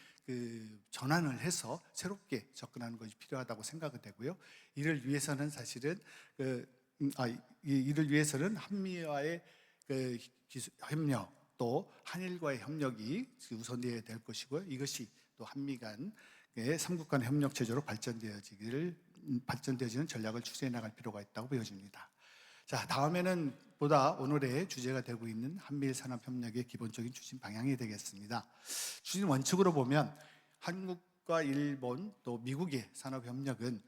전환을 해서 새롭게 접근하는 것이 필요하다고 생각이 되고요. 이를 위해서는 사실은 한미와의 기술 협력 또 한일과의 협력이 우선되어야 될 것이고요. 이것이 또 한미 간의 삼국 간 협력 체제로 발전되어지는 전략을 추진해 나갈 필요가 있다고 보여집니다. 자, 다음에는 보다 오늘의 주제가 되고 있는 한미일 산업협력의 기본적인 추진 방향이 되겠습니다. 추진 원칙으로 보면 한국과 일본 또 미국의 산업협력은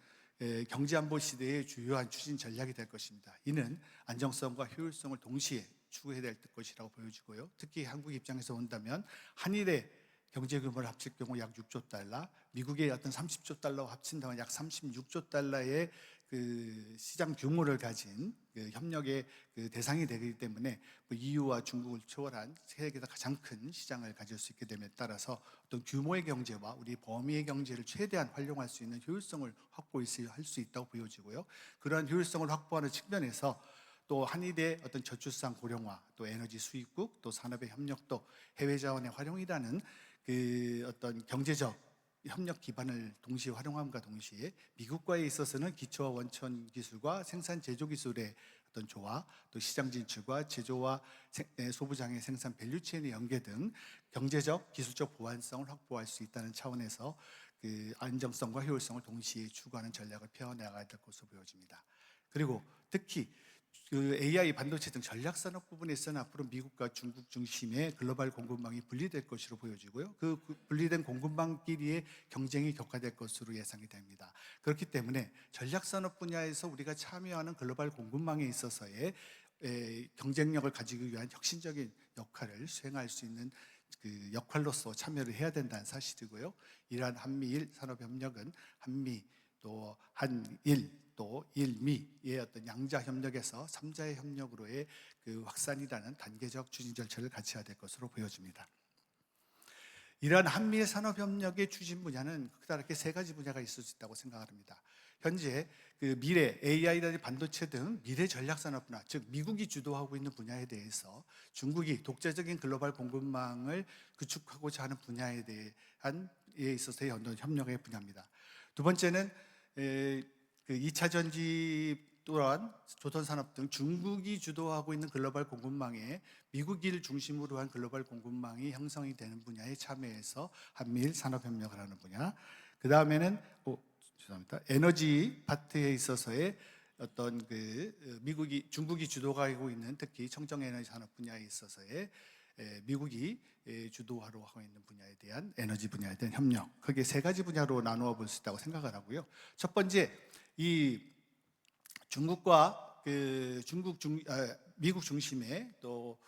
경제안보 시대의 주요한 추진 전략이 될 것입니다. 이는 안정성과 효율성을 동시에 추구해야 될 것이라고 보여지고요. 특히 한국 입장에서 본다면 한일의 경제 규모를 합칠 경우 약 6조 달러, 미국의 어떤 30조 달러와 합친다면 약 36조 달러의 그 시장 규모를 가진 그 협력의 그 대상이 되기 때문에 EU와 중국을 초월한 세계에서 가장 큰 시장을 가질 수 있게 됨에 따라서 어떤 규모의 경제와 우리 범위의 경제를 최대한 활용할 수 있는 효율성을 확보할 수 있다고 보여지고요. 그러한 효율성을 확보하는 측면에서 또 한일의 어떤 저출산 고령화, 또 에너지 수입국, 또 산업의 협력도 해외 자원의 활용이라는 그 어떤 경제적 협력 기반을 동시에 활용함과 동시에 미국과에 있어서는 기초와 원천 기술과 생산 제조 기술의 어떤 조화, 또 시장 진출과 제조와 소부장의 생산 밸류체인의 연계 등 경제적, 기술적 보완성을 확보할 수 있다는 차원에서 그 안정성과 효율성을 동시에 추구하는 전략을 펴나가야 될 것으로 보여집니다. 그리고 특히 그 AI 반도체 등 전략 산업 부분에서는 앞으로 미국과 중국 중심의 글로벌 공급망이 분리될 것으로 보여지고요. 그 분리된 공급망끼리의 경쟁이 격화될 것으로 예상이 됩니다. 그렇기 때문에 전략 산업 분야에서 우리가 참여하는 글로벌 공급망에 있어서의 경쟁력을 가지기 위한 혁신적인 역할을 수행할 수 있는 그 역할로서 참여를 해야 된다는 사실이고요. 이러한 한미일 산업협력은 한미 또 한일 또 일미의 어떤 양자 협력에서 삼자의 협력으로의 그 확산이라는 단계적 추진 절차를 갖춰야 될 것으로 보여집니다. 이러한 한미일 산업협력의 추진 분야는 크다랗게 세 가지 분야가 있을 수 있다고 생각합니다. 현재 그 미래 AI라든지 반도체 등 미래 전략 산업 분야, 즉 미국이 주도하고 있는 분야에 대해서 중국이 독자적인 글로벌 공급망을 구축하고자 하는 분야에 대한 에 있어서의 어떤 협력의 분야입니다. 두 번째는 그 2차 전지 또한 조선산업 등 중국이 주도하고 있는 글로벌 공급망에 미국을 중심으로 한 글로벌 공급망이 형성이 되는 분야에 참여해서 한미일 산업협력을 하는 분야. 그 다음에는 에너지 파트에 있어서의 어떤 그 중국이 주도하고 있는 특히 청정 에너지 산업 분야에 있어서의 미국이 주도하러 하고 있는 분야에 대한 에너지 분야에 대한 협력, 크게 세 가지 분야로 나누어 볼 수 있다고 생각을 하고요. 첫 번째, 이 중국과 미국 중심의 또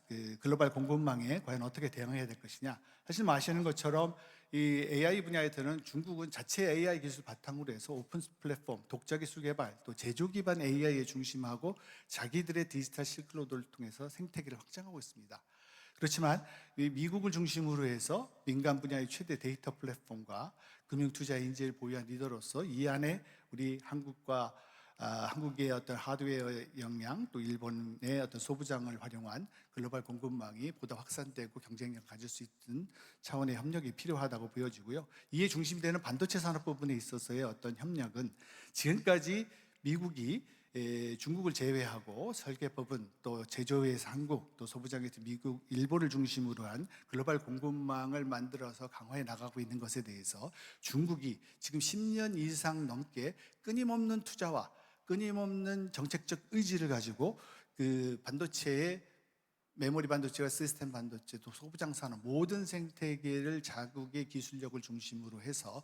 그 글로벌 공급망에 과연 어떻게 대응해야 될 것이냐. 사실 아시는 것처럼 이 AI 분야에서는 중국은 자체 AI 기술 바탕으로 해서 오픈 플랫폼, 독자 기술 개발, 또 제조 기반 AI에 중심하고 자기들의 디지털 실크로드를 통해서 생태계를 확장하고 있습니다. 그렇지만 미국을 중심으로 해서 민간 분야의 최대 데이터 플랫폼과 금융투자 인재를 보유한 리더로서 이 안에 우리 한국의 어떤 하드웨어 역량, 또 일본의 어떤 소부장을 활용한 글로벌 공급망이 보다 확산되고 경쟁력을 가질 수 있는 차원의 협력이 필요하다고 보여지고요. 이에 중심되는 반도체 산업 부분에 있어서의 어떤 협력은 지금까지 미국이 중국을 제외하고 설계 부분, 또 제조회에서 한국, 또 소부장에서 미국, 일본을 중심으로 한 글로벌 공급망을 만들어서 강화해 나가고 있는 것에 대해서 중국이 지금 10년 이상 넘게 끊임없는 투자와 끊임없는 정책적 의지를 가지고 그 반도체의 메모리 반도체와 시스템 반도체, 또 소부장 산업 모든 생태계를 자국의 기술력을 중심으로 해서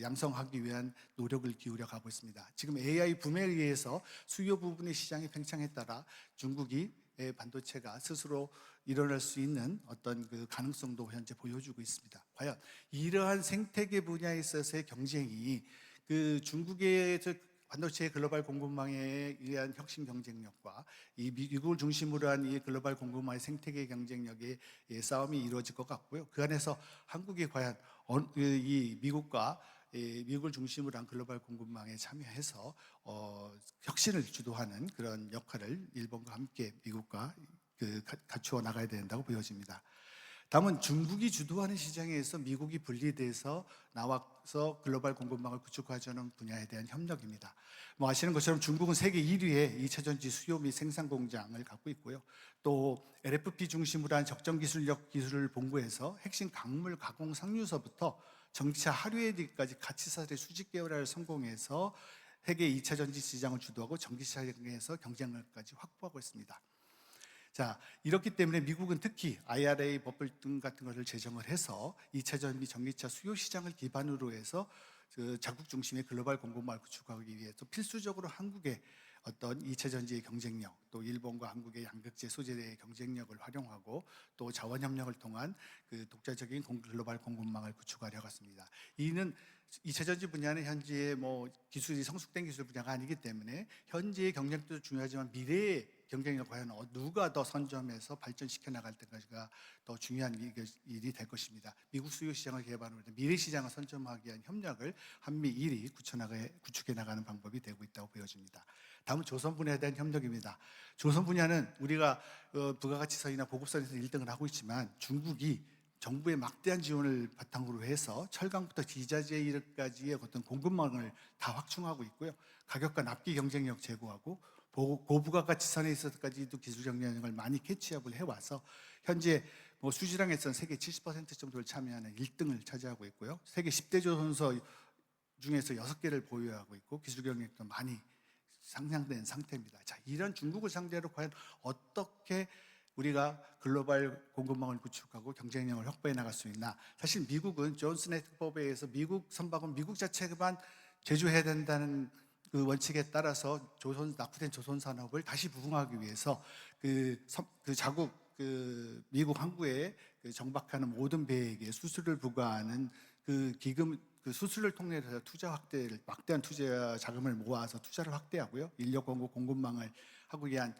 양성하기 위한 노력을 기울여 가고 있습니다. 지금 AI 붐에 의해서 수요 부분의 시장의 팽창에 따라 중국이 반도체가 스스로 일어날 수 있는 어떤 그 가능성도 현재 보여주고 있습니다. 과연 이러한 생태계 분야에 있어서의 경쟁이 그 중국의 반도체 글로벌 공급망에 의한 혁신 경쟁력과 이 미국을 중심으로 한 이 글로벌 공급망의 생태계 경쟁력의 싸움이 이루어질 것 같고요. 그 안에서 한국이 과연 이 미국과 미국을 중심으로 한 글로벌 공급망에 참여해서 혁신을 주도하는 그런 역할을 일본과 함께 미국과 갖추어 나가야 된다고 보여집니다. 다음은 중국이 주도하는 시장에서 미국이 분리돼서 나와서 글로벌 공급망을 구축하자는 분야에 대한 협력입니다. 아시는 것처럼 중국은 세계 1위의 2차 전지 수요 및 생산 공장을 갖고 있고요. 또 LFP 중심으로 한 적정 기술력 기술을 본부해서 핵심 광물 가공 상류서부터 전기차 하류에까지 가치사의 수직 계열화를 성공해서 세계 2차 전지 시장을 주도하고 전기차에서 경쟁력까지 확보하고 있습니다. 자, 이렇기 때문에 미국은 특히 IRA 법을 등 같은 것을 제정을 해서 2차 전지 전기차 수요 시장을 기반으로 해서 자국 중심의 글로벌 공급망을 구축하기 위해서 필수적으로 한국의 어떤 2차 전지의 경쟁력, 또 일본과 한국의 양극재 소재의 경쟁력을 활용하고 또 자원 협력을 통한 그 독자적인 글로벌 공급망을 구축하려고 했습니다. 이는 2차 전지 분야는 현재 기술이 성숙된 기술 분야가 아니기 때문에 현재의 경쟁도 중요하지만 미래의 경쟁력 과연 누가 더 선점해서 발전시켜 나갈 때까지가 더 중요한 일이 될 것입니다. 미국 수요 시장을 개발하는 미래 시장을 선점하기 위한 협력을 한미일이 구축해 나가는 방법이 되고 있다고 보여집니다. 다음은 조선 분야에 대한 협력입니다. 조선 분야는 우리가 부가가치선이나 보급선에서 1등을 하고 있지만 중국이 정부의 막대한 지원을 바탕으로 해서 철강부터 지자재까지의 어떤 공급망을 다 확충하고 있고요. 가격과 납기 경쟁력 제고하고 고부가가 지선에 있어서까지도 기술 경쟁력을 많이 캐치업을 해와서 현재 뭐 수지량에서는 세계 70% 정도를 참여하는 1등을 차지하고 있고요. 세계 10대 조선소 중에서 6개를 보유하고 있고 기술 경쟁력도 많이 상향된 상태입니다. 자, 이런 중국을 상대로 과연 어떻게 우리가 글로벌 공급망을 구축하고 경쟁력을 확보해 나갈 수 있나? 사실 미국은 존슨 액트법에 의해서 미국 선박은 미국 자체만 제조해야 된다는 그 원칙에 따라서 낙후된 조선 산업을 다시 부흥하기 위해서 자국 미국 항구에 정박하는 모든 배에게 수수료를 부과하는 그 기금 그 수수료를 통해서 막대한 투자 자금을 모아서 투자를 확대하고요. 인력 공급망을 하기 위한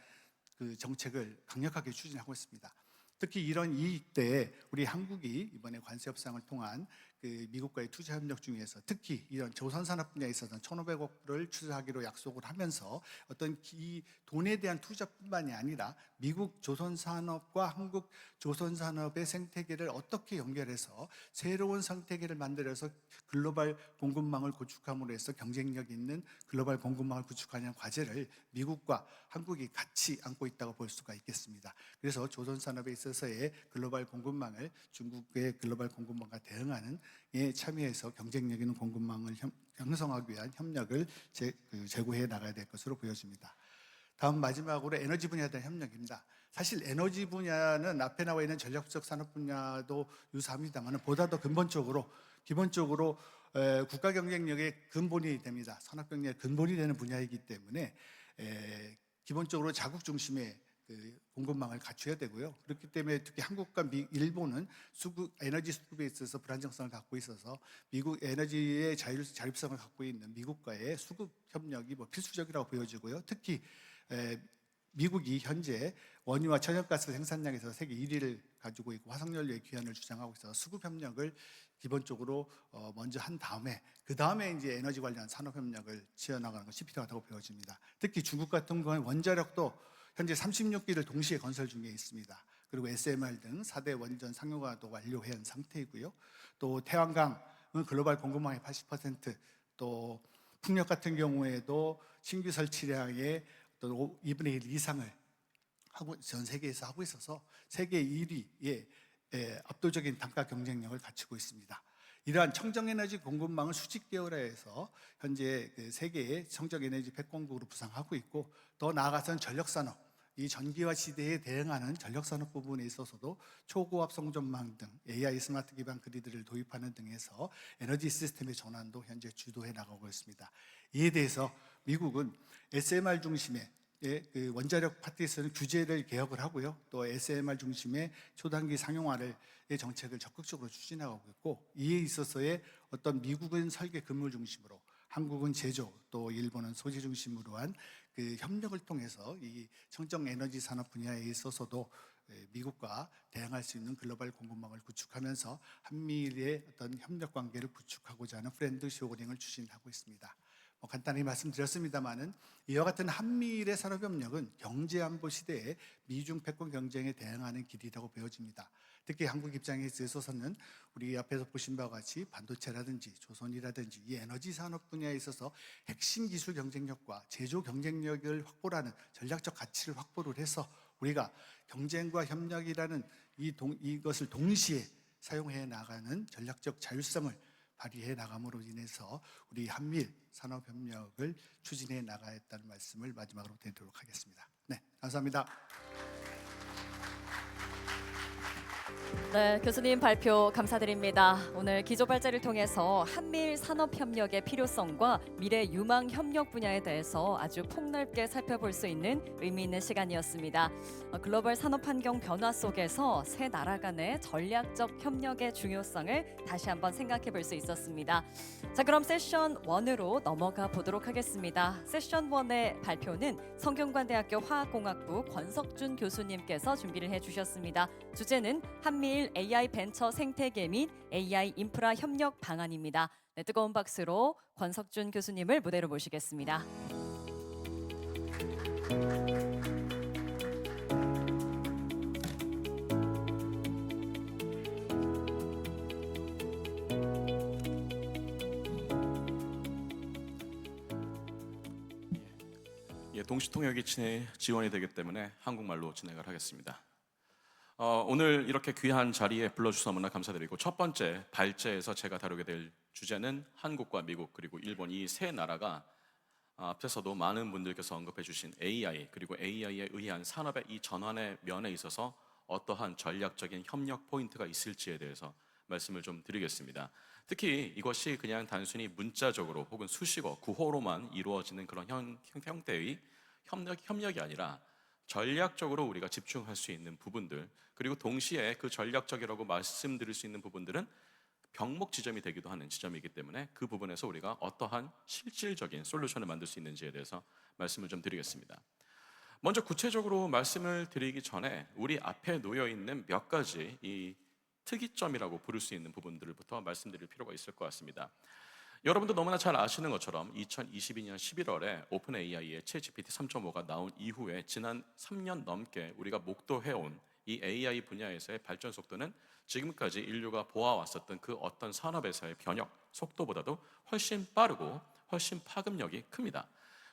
그 정책을 강력하게 추진하고 있습니다. 특히 이런 이익 때에 우리 한국이 이번에 관세 협상을 통한 그 미국과의 투자 협력 중에서 특히 이런 조선 산업 분야에 있어서는 1,500억 불을 투자하기로 약속을 하면서 어떤 이 돈에 대한 투자뿐만이 아니라 미국 조선 산업과 한국 조선 산업의 생태계를 어떻게 연결해서 새로운 생태계를 만들어서 글로벌 공급망을 구축함으로 해서 경쟁력 있는 글로벌 공급망을 구축하는 과제를 미국과 한국이 같이 안고 있다고 볼 수가 있겠습니다. 그래서 조선 산업에 있어서의 글로벌 공급망을 중국의 글로벌 공급망과 대응하는 에 참여해서 경쟁력 있는 공급망을 형성하기 위한 협력을 제고해 나가야 될 것으로 보여집니다. 다음 마지막으로 에너지 분야에 대한 협력입니다. 사실 에너지 분야는 앞에 나와 있는 전략적 산업 분야도 유사합니다만 보다 더 기본적으로 국가 경쟁력의 근본이 됩니다. 산업 경쟁의 근본이 되는 분야이기 때문에 기본적으로 자국 중심의 공급망을 갖춰야 되고요. 그렇기 때문에 특히 한국과 일본은 에너지 수급에 있어서 불안정성을 갖고 있어서 미국 에너지의 자율성을 갖고 있는 미국과의 수급 협력이 필수적이라고 보여지고요. 특히 미국이 현재 원유와 천연가스 생산량에서 세계 1위를 가지고 있고 화석연료의 귀환을 주장하고 있어서 수급 협력을 기본적으로 먼저 한 다음에 그 다음에 이제 에너지 관련 산업 협력을 지어나가는 것이 필요하다고 보여집니다. 특히 중국 같은 경우는 원자력도 현재 36기를 동시에 건설 중에 있습니다. 그리고 SMR 등 4대 원전 상용화도 완료한 상태이고요. 또 태양광은 글로벌 공급망의 80%, 또 풍력 같은 경우에도 신규 설치량의 또 2분의 1 이상을 전 세계에서 하고 있어서 세계 1위의 압도적인 단가 경쟁력을 갖추고 있습니다. 이러한 청정에너지 공급망을 수직 계열화해서 현재 세계의 청정에너지 백공국으로 부상하고 있고 더 나아가서는 전력산업, 이 전기화 시대에 대응하는 전력산업 부분에 있어서도 초고압 송전망 등 AI 스마트 기반 그리드를 도입하는 등에서 에너지 시스템의 전환도 현재 주도해 나가고 있습니다. 이에 대해서 미국은 SMR 중심의 원자력 파트에서는 규제를 개혁을 하고요. 또 SMR 중심의 초단기 상용화의 정책을 적극적으로 추진하고 있고 이에 있어서의 어떤 미국은 설계 건물 중심으로 한국은 제조, 또 일본은 소재 중심으로 한 그 협력을 통해서 이 청정 에너지 산업 분야에 있어서도 미국과 대응할 수 있는 글로벌 공급망을 구축하면서 한미일의 어떤 협력 관계를 구축하고자 하는 프렌드 쇼링을 추진하고 있습니다. 간단히 말씀드렸습니다마는 이와 같은 한미일의 산업협력은 경제안보 시대에 미중 패권 경쟁에 대응하는 길이라고 보여집니다. 특히 한국 입장에 있어서는 우리 앞에서 보신 바와 같이 반도체라든지 조선이라든지 이 에너지 산업 분야에 있어서 핵심 기술 경쟁력과 제조 경쟁력을 확보하는 전략적 가치를 확보를 해서 우리가 경쟁과 협력이라는 이것을 동시에 사용해 나가는 전략적 자율성을 발휘해 나감으로 인해서 우리 한미일 산업협력을 추진해 나가겠다는 말씀을 마지막으로 드리도록 하겠습니다. 네, 감사합니다.
네, 교수님 발표 감사드립니다. 오늘 기조발제를 통해서 한미일 산업협력의 필요성과 미래 유망 협력 분야에 대해서 아주 폭넓게 살펴볼 수 있는 의미 있는 시간이었습니다. 글로벌 산업 환경 변화 속에서 세 나라 간의 전략적 협력의 중요성을 다시 한번 생각해 볼 수 있었습니다. 자, 그럼 세션 1으로 넘어가 보도록 하겠습니다. 세션 1의 발표는 성균관대학교 화학공학부 권석준 교수님께서 준비를 해주셨습니다. 주제는 한미일 AI 벤처 생태계 및 AI 인프라 협력 방안입니다. 네, 뜨거운 박수로 권석준 교수님을 무대로 모시겠습니다.
동시 통역이 지원이 되기 때문에 한국말로 진행을 하겠습니다. 오늘 이렇게 귀한 자리에 불러주셔서 너무나 감사드리고, 첫 번째 발제에서 제가 다루게 될 주제는 한국과 미국 그리고 일본 이 세 나라가 앞에서도 많은 분들께서 언급해 주신 AI 그리고 AI에 의한 산업의 이 전환의 면에 있어서 어떠한 전략적인 협력 포인트가 있을지에 대해서 말씀을 좀 드리겠습니다. 특히 이것이 그냥 단순히 문자적으로 혹은 수식어, 구호로만 이루어지는 그런 형태의 협력이 아니라 전략적으로 우리가 집중할 수 있는 부분들, 그리고 동시에 그 전략적이라고 말씀드릴 수 있는 부분들은 병목 지점이 되기도 하는 지점이기 때문에 그 부분에서 우리가 어떠한 실질적인 솔루션을 만들 수 있는지에 대해서 말씀을 좀 드리겠습니다. 먼저 구체적으로 말씀을 드리기 전에 우리 앞에 놓여 있는 몇 가지 이 특이점이라고 부를 수 있는 부분들부터 말씀드릴 필요가 있을 것 같습니다. 여러분도 너무나 잘 아시는 것처럼 2022년 11월에 오픈 AI의 챗GPT 3.5가 나온 이후에 지난 3년 넘게 우리가 목도해온 이 AI 분야에서의 발전 속도는 지금까지 인류가 보아왔었던 그 어떤 산업에서의 변혁 속도보다도 훨씬 빠르고 훨씬 파급력이 큽니다.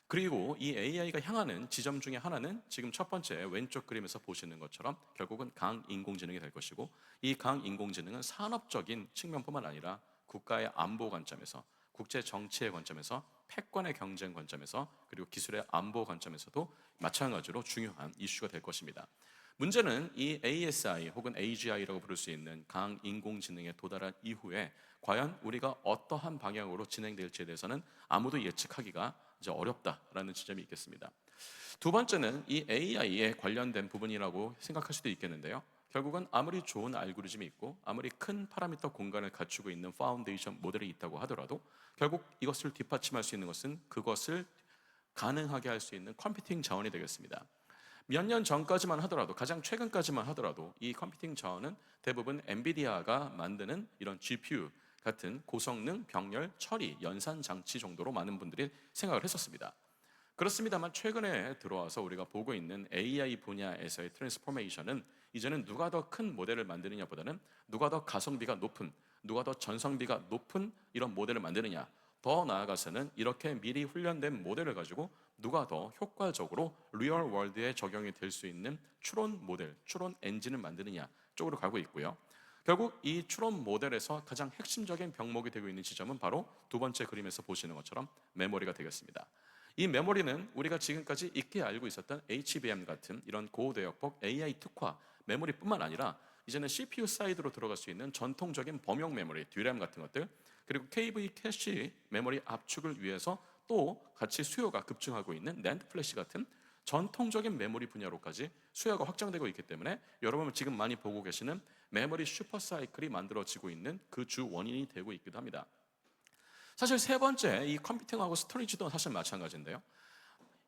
그리고 이 AI가 향하는 지점 중에 하나는 지금 첫 번째 왼쪽 그림에서 보시는 것처럼 결국은 강인공지능이 될 것이고, 이 강인공지능은 산업적인 측면뿐만 아니라 국가의 안보 관점에서, 국제 정치의 관점에서, 패권의 경쟁 관점에서, 그리고 기술의 안보 관점에서도 마찬가지로 중요한 이슈가 될 것입니다. 문제는 이 ASI 혹은 AGI라고 부를 수 있는 강인공지능에 도달한 이후에 과연 우리가 어떠한 방향으로 진행될지에 대해서는 아무도 예측하기가 이제 어렵다라는 지점이 있겠습니다. 두 번째는 이 AI에 관련된 부분이라고 생각할 수도 있겠는데요. 결국은 아무리 좋은 알고리즘이 있고 아무리 큰 파라미터 공간을 갖추고 있는 파운데이션 모델이 있다고 하더라도 결국 이것을 뒷받침할 수 있는 것은 그것을 가능하게 할 수 있는 컴퓨팅 자원이 되겠습니다. 몇 년 전까지만 하더라도, 가장 최근까지만 하더라도 이 컴퓨팅 자원은 대부분 엔비디아가 만드는 이런 GPU 같은 고성능 병렬 처리 연산 장치 정도로 많은 분들이 생각을 했었습니다. 그렇습니다만 최근에 들어와서 우리가 보고 있는 AI 분야에서의 트랜스포메이션은 이제는 누가 더 큰 모델을 만드느냐보다는 누가 더 가성비가 높은, 누가 더 전성비가 높은 이런 모델을 만드느냐, 더 나아가서는 이렇게 미리 훈련된 모델을 가지고 누가 더 효과적으로 리얼 월드에 적용이 될 수 있는 추론 모델, 추론 엔진을 만드느냐 쪽으로 가고 있고요. 결국 이 추론 모델에서 가장 핵심적인 병목이 되고 있는 지점은 바로 두 번째 그림에서 보시는 것처럼 메모리가 되겠습니다. 이 메모리는 우리가 지금까지 익히 알고 있었던 HBM 같은 이런 고대역폭 AI 특화 메모리뿐만 아니라 이제는 CPU 사이드로 들어갈 수 있는 전통적인 범용 메모리, DRAM 같은 것들, 그리고 KV 캐시 메모리 압축을 위해서 또 같이 수요가 급증하고 있는 NAND 플래시 같은 전통적인 메모리 분야로까지 수요가 확장되고 있기 때문에 여러분 지금 많이 보고 계시는 메모리 슈퍼사이클이 만들어지고 있는 그 주 원인이 되고 있기도 합니다. 사실 세 번째 이 컴퓨팅하고 스토리지도 사실 마찬가지인데요.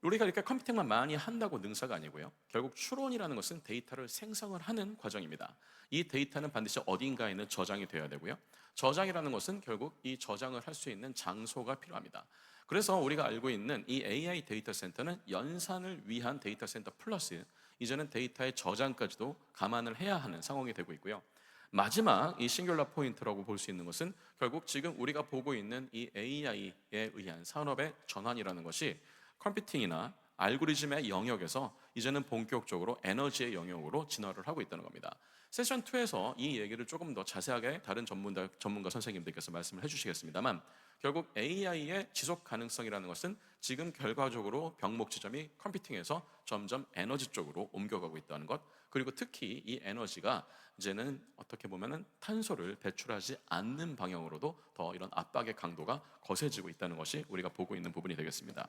우리가 이렇게 컴퓨팅만 많이 한다고 능사가 아니고요. 결국 추론이라는 것은 데이터를 생성을 하는 과정입니다. 이 데이터는 반드시 어딘가에는 저장이 되어야 되고요. 저장이라는 것은 결국 이 저장을 할 수 있는 장소가 필요합니다. 그래서 우리가 알고 있는 이 AI 데이터 센터는 연산을 위한 데이터 센터 플러스 이제는 데이터의 저장까지도 감안을 해야 하는 상황이 되고 있고요. 마지막 이 싱귤러 포인트라고 볼 수 있는 것은 결국 지금 우리가 보고 있는 이 AI에 의한 산업의 전환이라는 것이 컴퓨팅이나 알고리즘의 영역에서 이제는 본격적으로 에너지의 영역으로 진화를 하고 있다는 겁니다. 세션 2에서 이 얘기를 조금 더 자세하게 다른 전문가 선생님들께서 말씀을 해주시겠습니다만 결국 AI의 지속 가능성이라는 것은 지금 결과적으로 병목 지점이 컴퓨팅에서 점점 에너지 쪽으로 옮겨가고 있다는 것, 그리고 특히 이 에너지가 이제는 어떻게 보면은 탄소를 배출하지 않는 방향으로도 더 이런 압박의 강도가 거세지고 있다는 것이 우리가 보고 있는 부분이 되겠습니다.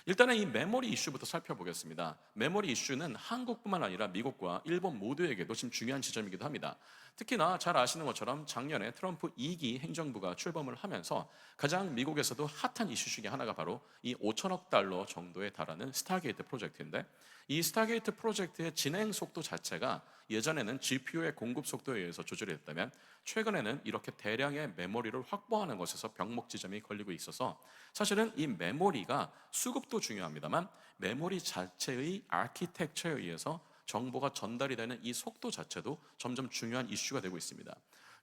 일단은 이 메모리 이슈부터 살펴보겠습니다. 메모리 이슈는 한국뿐만 아니라 미국과 일본 모두에게도 지금 중요한 지점이기도 합니다. 특히나 잘 아시는 것처럼 작년에 트럼프 2기 행정부가 출범을 하면서 가장 미국에서도 핫한 이슈 중에 하나가 바로 이 5천억 달러 정도에 달하는 스타게이트 프로젝트인데, 이 스타게이트 프로젝트의 진행 속도 자체가 예전에는 GPU의 공급 속도에 의해서 조절이 됐다면 최근에는 이렇게 대량의 메모리를 확보하는 것에서 병목 지점이 걸리고 있어서 사실은 이 메모리가 수급도 중요합니다만 메모리 자체의 아키텍처에 의해서 정보가 전달이 되는 이 속도 자체도 점점 중요한 이슈가 되고 있습니다.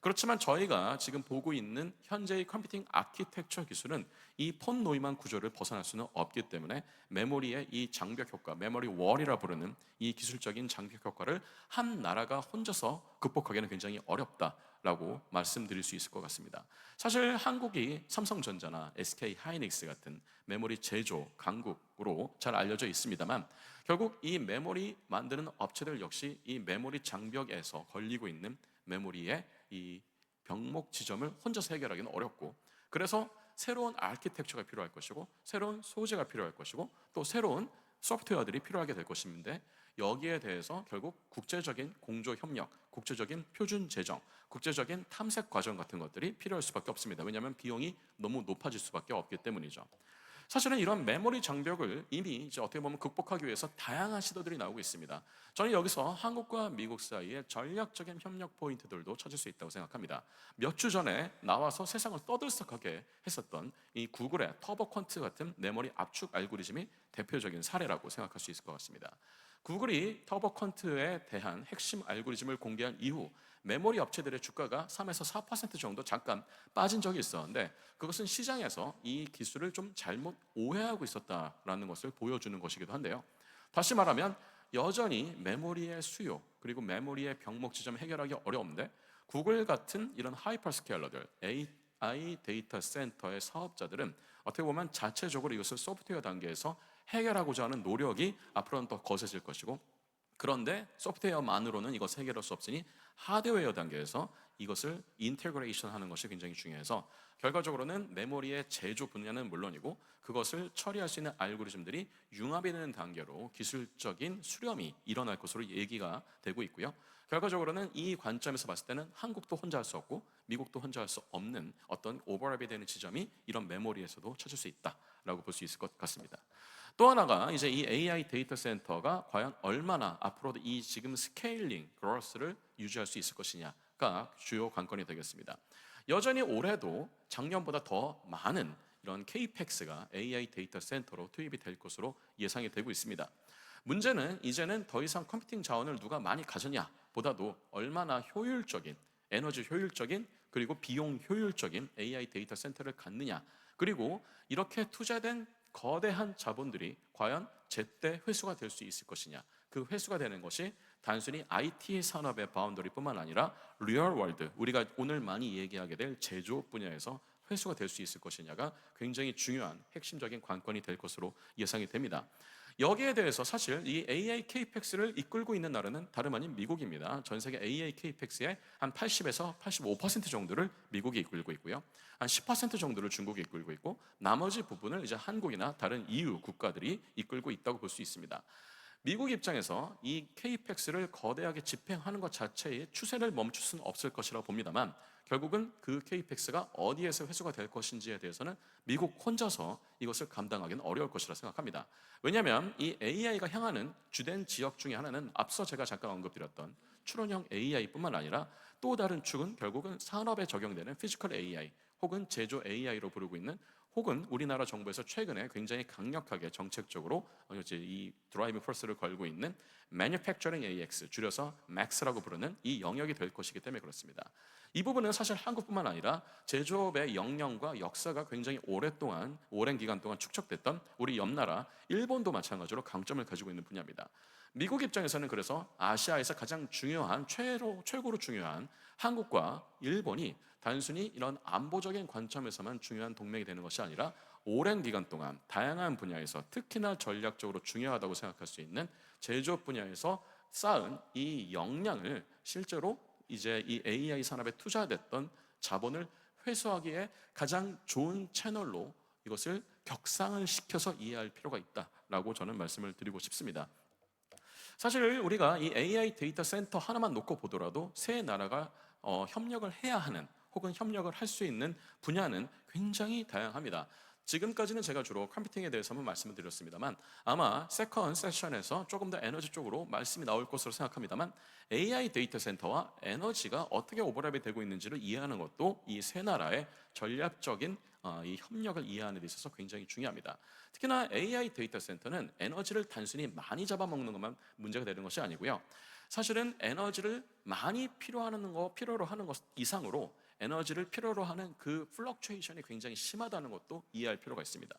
그렇지만 저희가 지금 보고 있는 현재의 컴퓨팅 아키텍처 기술은 이 폰 노이만 구조를 벗어날 수는 없기 때문에 메모리의 이 장벽 효과, 메모리 월이라 부르는 이 기술적인 장벽 효과를 한 나라가 혼자서 극복하기는 굉장히 어렵다라고 말씀드릴 수 있을 것 같습니다. 사실 한국이 삼성전자나 SK 하이닉스 같은 메모리 제조 강국으로 잘 알려져 있습니다만, 결국 이 메모리 만드는 업체들 역시 이 메모리 장벽에서 걸리고 있는 메모리의 이 병목 지점을 혼자서 해결하기는 어렵고, 그래서 새로운 아키텍처가 필요할 것이고, 새로운 소재가 필요할 것이고, 또 새로운 소프트웨어들이 필요하게 될 것인데, 여기에 대해서 결국 국제적인 공조 협력, 국제적인 표준 제정, 국제적인 탐색 과정 같은 것들이 필요할 수밖에 없습니다. 왜냐하면 비용이 너무 높아질 수밖에 없기 때문이죠. 사실은 이런 메모리 장벽을 이미 이제 어떻게 보면 극복하기 위해서 다양한 시도들이 나오고 있습니다. 저는 여기서 한국과 미국 사이의 전략적인 협력 포인트들도 찾을 수 있다고 생각합니다. 몇 주 전에 나와서 세상을 떠들썩하게 했었던 이 구글의 터보 퀀트 같은 메모리 압축 알고리즘이 대표적인 사례라고 생각할 수 있을 것 같습니다. 구글이 터보 퀀트에 대한 핵심 알고리즘을 공개한 이후 메모리 업체들의 주가가 3에서 4% 정도 잠깐 빠진 적이 있었는데, 그것은 시장에서 이 기술을 좀 잘못 오해하고 있었다라는 것을 보여주는 것이기도 한데요. 다시 말하면 여전히 메모리의 수요 그리고 메모리의 병목 지점 해결하기 어려운데, 구글 같은 이런 하이퍼스케일러들, AI 데이터 센터의 사업자들은 어떻게 보면 자체적으로 이것을 소프트웨어 단계에서 해결하고자 하는 노력이 앞으로는 더 거세질 것이고, 그런데 소프트웨어만으로는 이것을 해결할 수 없으니 하드웨어 단계에서 이것을 인테그레이션 하는 것이 굉장히 중요해서, 결과적으로는 메모리의 제조 분야는 물론이고 그것을 처리할 수 있는 알고리즘들이 융합이 되는 단계로 기술적인 수렴이 일어날 것으로 얘기가 되고 있고요. 결과적으로는 이 관점에서 봤을 때는 한국도 혼자 할 수 없고 미국도 혼자 할 수 없는 어떤 오버랩이 되는 지점이 이런 메모리에서도 찾을 수 있다라고 볼 수 있을 것 같습니다. 또 하나가 이제 이 AI 데이터 센터가 과연 얼마나 앞으로도 이 지금 스케일링, 그로스를 유지할 수 있을 것이냐가 주요 관건이 되겠습니다. 여전히 올해도 작년보다 더 많은 이런 KPEX가 AI 데이터 센터로 투입이 될 것으로 예상이 되고 있습니다. 문제는 이제는 더 이상 컴퓨팅 자원을 누가 많이 가졌냐 보다도 얼마나 효율적인, 에너지 효율적인 그리고 비용 효율적인 AI 데이터 센터를 갖느냐, 그리고 이렇게 투자된 거대한 자본들이 과연 제때 회수가 될 수 있을 것이냐, 그 회수가 되는 것이 단순히 IT 산업의 바운더리뿐만 아니라 리얼 월드, 우리가 오늘 많이 얘기하게 될 제조 분야에서 회수가 될 수 있을 것이냐가 굉장히 중요한 핵심적인 관건이 될 것으로 예상이 됩니다. 여기에 대해서 사실 이 AI CAPEX를 이끌고 있는 나라는 다름 아닌 미국입니다. 전 세계 AI CAPEX의 한 80에서 85% 정도를 미국이 이끌고 있고요. 한 10% 정도를 중국이 이끌고 있고, 나머지 부분을 이제 한국이나 다른 EU 국가들이 이끌고 있다고 볼 수 있습니다. 미국 입장에서 이 CAPEX를 거대하게 집행하는 것 자체의 추세를 멈출 수는 없을 것이라고 봅니다만, 결국은 그 CAPEX가 어디에서 회수가 될 것인지에 대해서는 미국 혼자서 이것을 감당하기는 어려울 것이라 생각합니다. 왜냐하면 이 AI가 향하는 주된 지역 중에 하나는 앞서 제가 잠깐 언급드렸던 추론형 AI뿐만 아니라 또 다른 축은 결국은 산업에 적용되는 피지컬 AI 혹은 제조 AI로 부르고 있는, 혹은 우리나라 정부에서 최근에 굉장히 강력하게 정책적으로 이제 이 드라이빙 포스를 걸고 있는 Manufacturing AX, 줄여서 MAX라고 부르는 이 영역이 될 것이기 때문에 그렇습니다. 이 부분은 사실 한국뿐만 아니라 제조업의 역량과 역사가 굉장히 오랜 기간 동안 축적됐던 우리 옆나라 일본도 마찬가지로 강점을 가지고 있는 분야입니다. 미국 입장에서는 그래서 아시아에서 가장 중요한, 최고로 중요한 한국과 일본이 단순히 이런 안보적인 관점에서만 중요한 동맹이 되는 것이 아니라 오랜 기간 동안 다양한 분야에서 특히나 전략적으로 중요하다고 생각할 수 있는 제조업 분야에서 쌓은 이 역량을 실제로 이제 이 AI 산업에 투자됐던 자본을 회수하기에 가장 좋은 채널로 이것을 격상을 시켜서 이해할 필요가 있다라고 저는 말씀을 드리고 싶습니다. 사실 우리가 이 AI 데이터 센터 하나만 놓고 보더라도 세 나라가 협력을 해야 하는 혹은 협력을 할 수 있는 분야는 굉장히 다양합니다. 지금까지는 제가 주로 컴퓨팅에 대해서만 말씀을 드렸습니다만, 아마 세컨 세션에서 조금 더 에너지 쪽으로 말씀이 나올 것으로 생각합니다만, AI 데이터 센터와 에너지가 어떻게 오버랩이 되고 있는지를 이해하는 것도 이 세 나라의 전략적인 이 협력을 이해하는 데 있어서 굉장히 중요합니다. 특히나 AI 데이터 센터는 에너지를 단순히 많이 잡아먹는 것만 문제가 되는 것이 아니고요. 사실은 에너지를 많이 필요로 하는 것 이상으로 에너지를 필요로 하는 그 플럭추에이션이 굉장히 심하다는 것도 이해할 필요가 있습니다.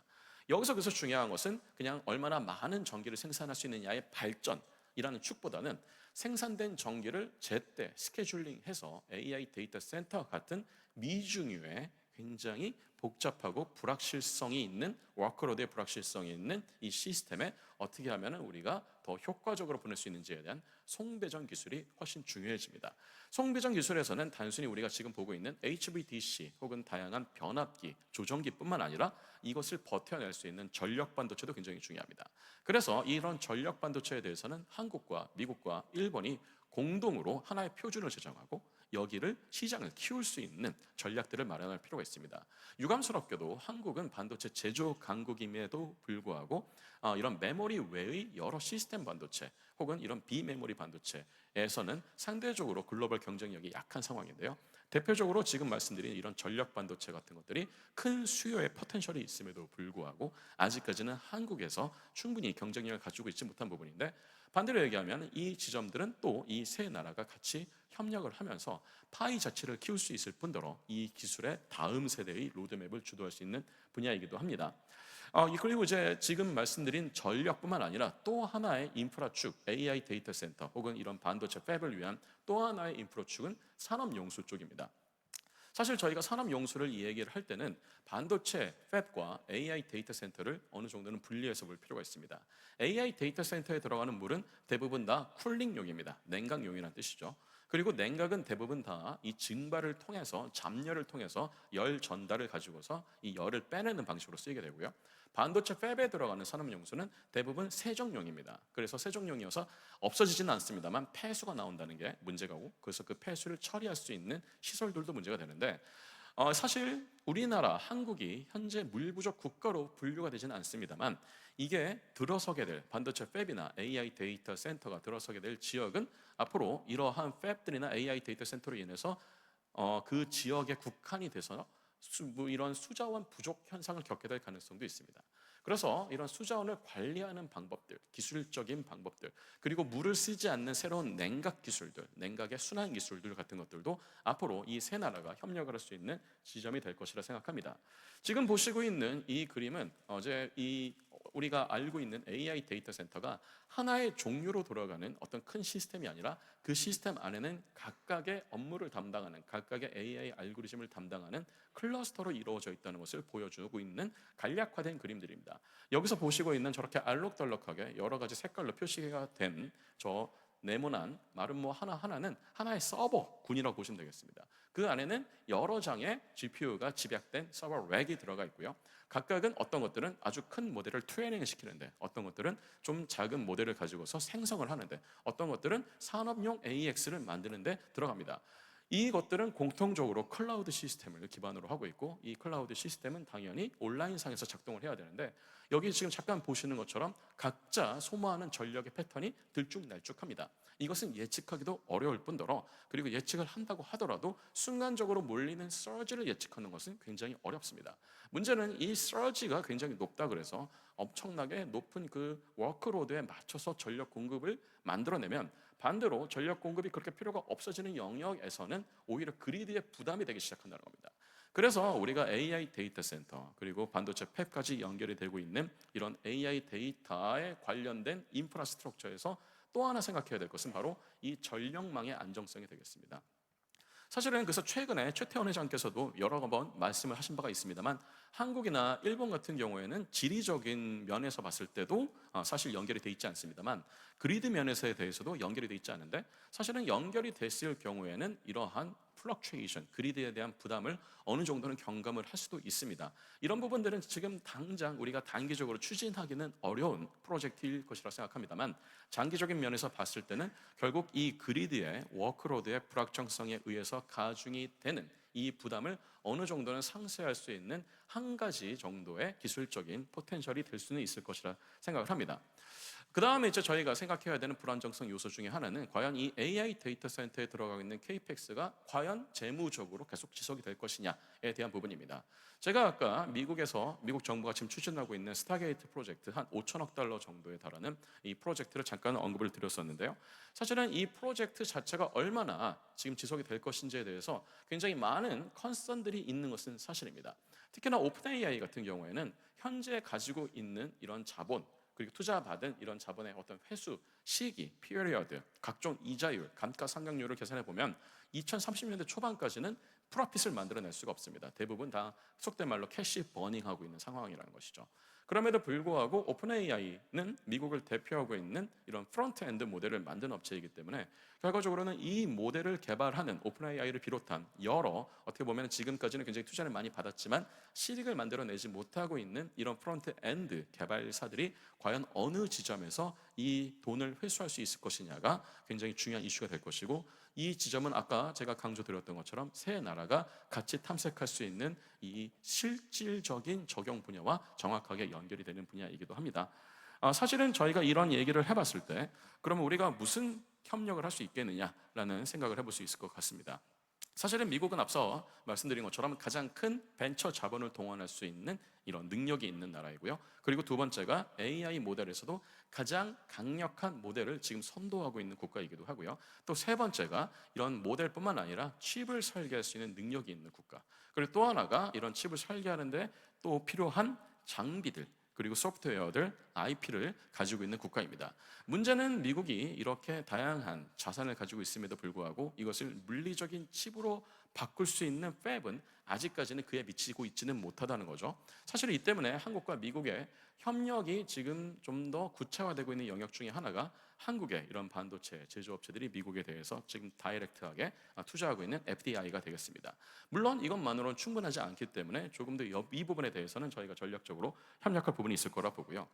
여기서 그래서 중요한 것은 그냥 얼마나 많은 전기를 생산할 수 있느냐의 발전이라는 축보다는 생산된 전기를 제때 스케줄링해서 AI 데이터 센터 같은 미중유의 굉장히 복잡하고 불확실성이 있는 워크로드의 불확실성이 있는 이 시스템에 어떻게 하면 우리가 더 효과적으로 보낼 수 있는지에 대한 송배전 기술이 훨씬 중요해집니다. 송배전 기술에서는 단순히 우리가 지금 보고 있는 HVDC 혹은 다양한 변압기, 조정기뿐만 아니라 이것을 버텨낼 수 있는 전력 반도체도 굉장히 중요합니다. 그래서 이런 전력 반도체에 대해서는 한국과 미국과 일본이 공동으로 하나의 표준을 제정하고 여기를 시장을 키울 수 있는 전략들을 마련할 필요가 있습니다. 유감스럽게도 한국은 반도체 제조 강국임에도 불구하고 이런 메모리 외의 여러 시스템 반도체 혹은 이런 비메모리 반도체에서는 상대적으로 글로벌 경쟁력이 약한 상황인데요. 대표적으로 지금 말씀드린 이런 전력 반도체 같은 것들이 큰 수요의 포텐셜이 있음에도 불구하고 아직까지는 한국에서 충분히 경쟁력을 가지고 있지 못한 부분인데, 반대로 얘기하면 이 지점들은 또 이 세 나라가 같이 협력을 하면서 파이 자체를 키울 수 있을 뿐더러 이 기술의 다음 세대의 로드맵을 주도할 수 있는 분야이기도 합니다. 그리고 이제 지금 말씀드린 전력뿐만 아니라 또 하나의 인프라 축, AI 데이터 센터 혹은 이런 반도체 팹을 위한 또 하나의 인프라 축은 산업 용수 쪽입니다. 사실 저희가 산업 용수를 이 얘기를 할 때는 반도체 팹과 AI 데이터 센터를 어느 정도는 분리해서 볼 필요가 있습니다. AI 데이터 센터에 들어가는 물은 대부분 다 쿨링용입니다. 냉각용이라는 뜻이죠. 그리고 냉각은 대부분 다 이 증발을 통해서, 잡열을 통해서 열 전달을 가지고서 이 열을 빼내는 방식으로 쓰이게 되고요. 반도체 팹에 들어가는 산업용수는 대부분 세정용입니다. 그래서 세정용이어서 없어지지는 않습니다만 폐수가 나온다는 게 문제가고, 그래서 그 폐수를 처리할 수 있는 시설들도 문제가 되는데, 사실 우리나라 한국이 현재 물 부족 국가로 분류가 되지는 않습니다만 이게 들어서게 될 반도체 팹이나 AI 데이터 센터가 들어서게 될 지역은 앞으로 이러한 팹들이나 AI 데이터 센터로 인해서 그 지역에 국한이 돼서 이런 수자원 부족 현상을 겪게 될 가능성도 있습니다. 그래서 이런 수자원을 관리하는 방법들, 기술적인 방법들, 그리고 물을 쓰지 않는 새로운 냉각 기술들, 냉각의 순환 기술들 같은 것들도 앞으로 이 세 나라가 협력을 할 수 있는 지점이 될 것이라 생각합니다. 지금 보시고 있는 이 그림은 어제 우리가 알고 있는 AI 데이터 센터가 하나의 종류로 돌아가는 어떤 큰 시스템이 아니라 그 시스템 안에는 각각의 업무를 담당하는, 각각의 AI 알고리즘을 담당하는 클러스터로 이루어져 있다는 것을 보여주고 있는 간략화된 그림들입니다. 여기서 보시고 있는 저렇게 알록달록하게 여러 가지 색깔로 표시가 된 저 네모난 마름모 하나하나는 하나의 서버군이라고 보시면 되겠습니다. 그 안에는 여러 장의 GPU가 집약된 서버 렉이 들어가 있고요. 각각은 어떤 것들은 아주 큰 모델을 트레이닝을 시키는데, 어떤 것들은 좀 작은 모델을 가지고서 생성을 하는데, 어떤 것들은 산업용 AX를 만드는데 들어갑니다. 이것들은 공통적으로 클라우드 시스템을 기반으로 하고 있고, 이 클라우드 시스템은 당연히 온라인상에서 작동을 해야 되는데, 여기 지금 잠깐 보시는 것처럼 각자 소모하는 전력의 패턴이 들쭉날쭉합니다. 이것은 예측하기도 어려울 뿐더러, 그리고 예측을 한다고 하더라도 순간적으로 몰리는 서지를 예측하는 것은 굉장히 어렵습니다. 문제는 이 서지가 굉장히 높다 그래서 엄청나게 높은 그 워크로드에 맞춰서 전력 공급을 만들어내면 반대로 전력 공급이 그렇게 필요가 없어지는 영역에서는 오히려 그리드에 부담이 되기 시작한다는 겁니다. 그래서 우리가 AI 데이터 센터 그리고 반도체 팹까지 연결이 되고 있는 이런 AI 데이터에 관련된 인프라스트럭처에서 또 하나 생각해야 될 것은 바로 이 전력망의 안정성이 되겠습니다. 사실은 그래서 최근에 최태원 회장께서도 여러 번 말씀을 하신 바가 있습니다만, 한국이나 일본 같은 경우에는 지리적인 면에서 봤을 때도 사실 연결이 돼 있지 않습니다만, 그리드 면에서에 대해서도 연결이 돼 있지 않은데, 사실은 연결이 됐을 경우에는 이러한 플럭추에이션, 그리드에 대한 부담을 어느 정도는 경감을 할 수도 있습니다. 이런 부분들은 지금 당장 우리가 단기적으로 추진하기는 어려운 프로젝트일 것이라 생각합니다만, 장기적인 면에서 봤을 때는 결국 이 그리드의 워크로드의 불확정성에 의해서 가중이 되는 이 부담을 어느 정도는 상쇄할 수 있는 한 가지 정도의 기술적인 포텐셜이 될 수는 있을 것이라 생각을 합니다. 그 다음에 이제 저희가 생각해야 되는 불안정성 요소 중에 하나는 과연 이 AI 데이터 센터에 들어가고 있는 KPX가 과연 재무적으로 계속 지속이 될 것이냐에 대한 부분입니다. 제가 아까 미국 정부가 지금 추진하고 있는 스타게이트 프로젝트 한 5천억 달러 정도에 달하는 이 프로젝트를 잠깐 언급을 드렸었는데요. 사실은 이 프로젝트 자체가 얼마나 지금 지속이 될 것인지에 대해서 굉장히 많은 컨선들이 있는 것은 사실입니다. 특히나 오픈 AI 같은 경우에는 현재 가지고 있는 이런 자본 그리고 투자받은 이런 자본의 어떤 회수, 시기, 피리어드, 각종 이자율, 감가상각률을 계산해 보면 2030년대 초반까지는 프로핏을 만들어낼 수가 없습니다. 대부분 다 속된 말로 캐시 버닝하고 있는 상황이라는 것이죠. 그럼에도 불구하고 오픈 AI는 미국을 대표하고 있는 이런 프론트엔드 모델을 만든 업체이기 때문에 결과적으로는 이 모델을 개발하는 오픈 AI를 비롯한 여러 어떻게 보면 지금까지는 굉장히 투자를 많이 받았지만 실익을 만들어내지 못하고 있는 이런 프론트엔드 개발사들이 과연 어느 지점에서 이 돈을 회수할 수 있을 것이냐가 굉장히 중요한 이슈가 될 것이고, 이 지점은 아까 제가 강조드렸던 것처럼 세 나라가 같이 탐색할 수 있는 이 실질적인 적용 분야와 정확하게 연결이 되는 분야이기도 합니다. 사실은 저희가 이런 얘기를 해봤을 때 그러면 우리가 무슨 협력을 할 수 있겠느냐라는 생각을 해볼 수 있을 것 같습니다. 사실은 미국은 앞서 말씀드린 것처럼 가장 큰 벤처 자본을 동원할 수 있는 이런 능력이 있는 나라이고요. 그리고 두 번째가 AI 모델에서도 가장 강력한 모델을 지금 선도하고 있는 국가이기도 하고요. 또 세 번째가 이런 모델뿐만 아니라 칩을 설계할 수 있는 능력이 있는 국가. 그리고 또 하나가 이런 칩을 설계하는데 또 필요한 장비들, 그리고 소프트웨어들, IP를 가지고 있는 국가입니다. 문제는 미국이 이렇게 다양한 자산을 가지고 있음에도 불구하고 이것을 물리적인 칩으로 바꿀 수 있는 팹은 아직까지는 그에 미치고 있지는 못하다는 거죠. 사실 이 때문에 한국과 미국의 협력이 지금 좀 더 구체화되고 있는 영역 중에 하나가 한국의 이런 반도체 제조업체들이 미국에 대해서 지금 다이렉트하게 투자하고 있는 FDI가 되겠습니다. 물론 이것만으로는 충분하지 않기 때문에 조금 더 이 부분에 대해서는 저희가 전략적으로 협력할 부분이 있을 거라 보고요.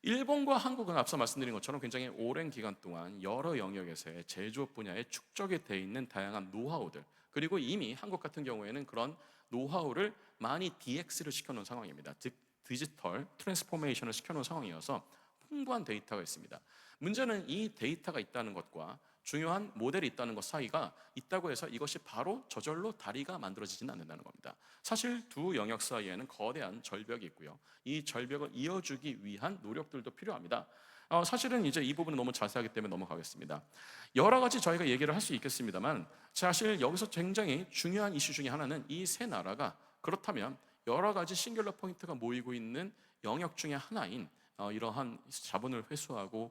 일본과 한국은 앞서 말씀드린 것처럼 굉장히 오랜 기간 동안 여러 영역에서의 제조업 분야에 축적이 돼 있는 다양한 노하우들, 그리고 이미 한국 같은 경우에는 그런 노하우를 많이 DX를 시켜놓은 상황입니다. 즉 디지털 트랜스포메이션을 시켜놓은 상황이어서 풍부한 데이터가 있습니다. 문제는 이 데이터가 있다는 것과 중요한 모델이 있다는 것 사이가 있다고 해서 이것이 바로 저절로 다리가 만들어지지는 않는다는 겁니다. 사실 두 영역 사이에는 거대한 절벽이 있고요. 이 절벽을 이어주기 위한 노력들도 필요합니다. 사실은 이제 이 부분은 너무 자세하기 때문에 넘어가겠습니다. 여러 가지 저희가 얘기를 할 수 있겠습니다만 사실 여기서 굉장히 중요한 이슈 중에 하나는 이 세 나라가 그렇다면 여러 가지 싱귤러 포인트가 모이고 있는 영역 중에 하나인 이러한 자본을 회수하고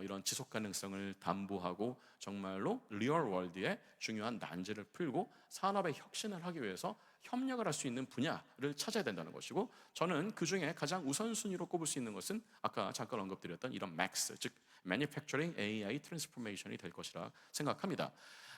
이런 지속 가능성을 담보하고 정말로 리얼 월드의 중요한 난제를 풀고 산업의 혁신을 하기 위해서 협력을 할 수 있는 분야를 찾아야 된다는 것이고, 저는 그 중에 가장 우선순위로 꼽을 수 있는 것은 아까 잠깐 언급드렸던 이런 MAX, 즉 Manufacturing AI Transformation이 될 것이라 생각합니다.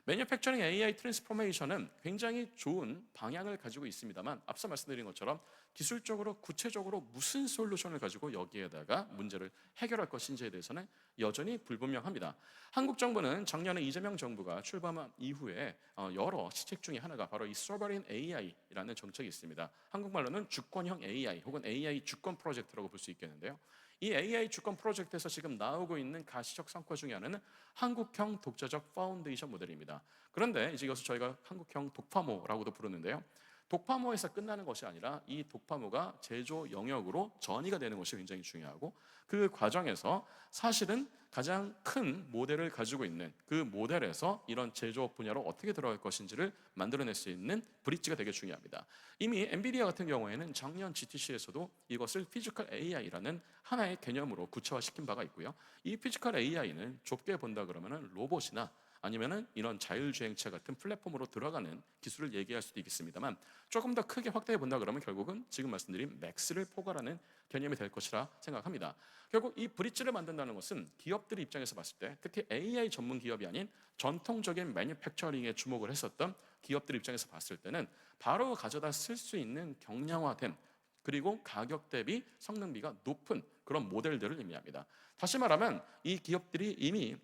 Manufacturing AI Transformation은 굉장히 좋은 방향을 가지고 있습니다만 앞서 말씀드린 것처럼 기술적으로 구체적으로 무슨 솔루션을 가지고 여기에다가 문제를 해결할 것인지에 대해서는 여전히 불분명합니다. 한국 정부는 작년에 이재명 정부가 출범한 이후에 여러 시책 중에 하나가 바로 이 Sovereign AI라는 정책이 있습니다. 한국말로는 주권형 AI 혹은 AI 주권 프로젝트라고 볼 수 있겠는데요. 이 AI 주권 프로젝트에서 지금 나오고 있는 가시적 성과 중에 하나는 한국형 독자적 파운데이션 모델입니다. 그런데 이제 이것을 저희가 한국형 독파모라고도 부르는데요. 독파모에서 끝나는 것이 아니라 이 독파모가 제조 영역으로 전이가 되는 것이 굉장히 중요하고, 그 과정에서 사실은 가장 큰 모델을 가지고 있는 그 모델에서 이런 제조업 분야로 어떻게 들어갈 것인지를 만들어낼 수 있는 브릿지가 되게 중요합니다. 이미 엔비디아 같은 경우에는 작년 GTC에서도 이것을 피지컬 AI라는 하나의 개념으로 구체화시킨 바가 있고요. 이 피지컬 AI는 좁게 본다 그러면은 로봇이나 아니면은 이런 자율주행차 같은 플랫폼으로 들어가는 기술을 얘기할 수도 있겠습니다만, 조금 더 크게 확대해 본다 그러면 결국은 지금 말씀드린 맥스를 포괄하는 개념이 될 것이라 생각합니다. 결국 이 브릿지를 만든다는 것은 기업들 입장에서 봤을 때, 특히 AI 전문 기업이 아닌 전통적인 매니팩처링에 주목을 했었던 기업들 입장에서 봤을 때는 바로 가져다 쓸 수 있는 경량화된, 그리고 가격 대비 성능비가 높은 그런 모델들을 의미합니다. 다시 말하면 이 기업들이 이미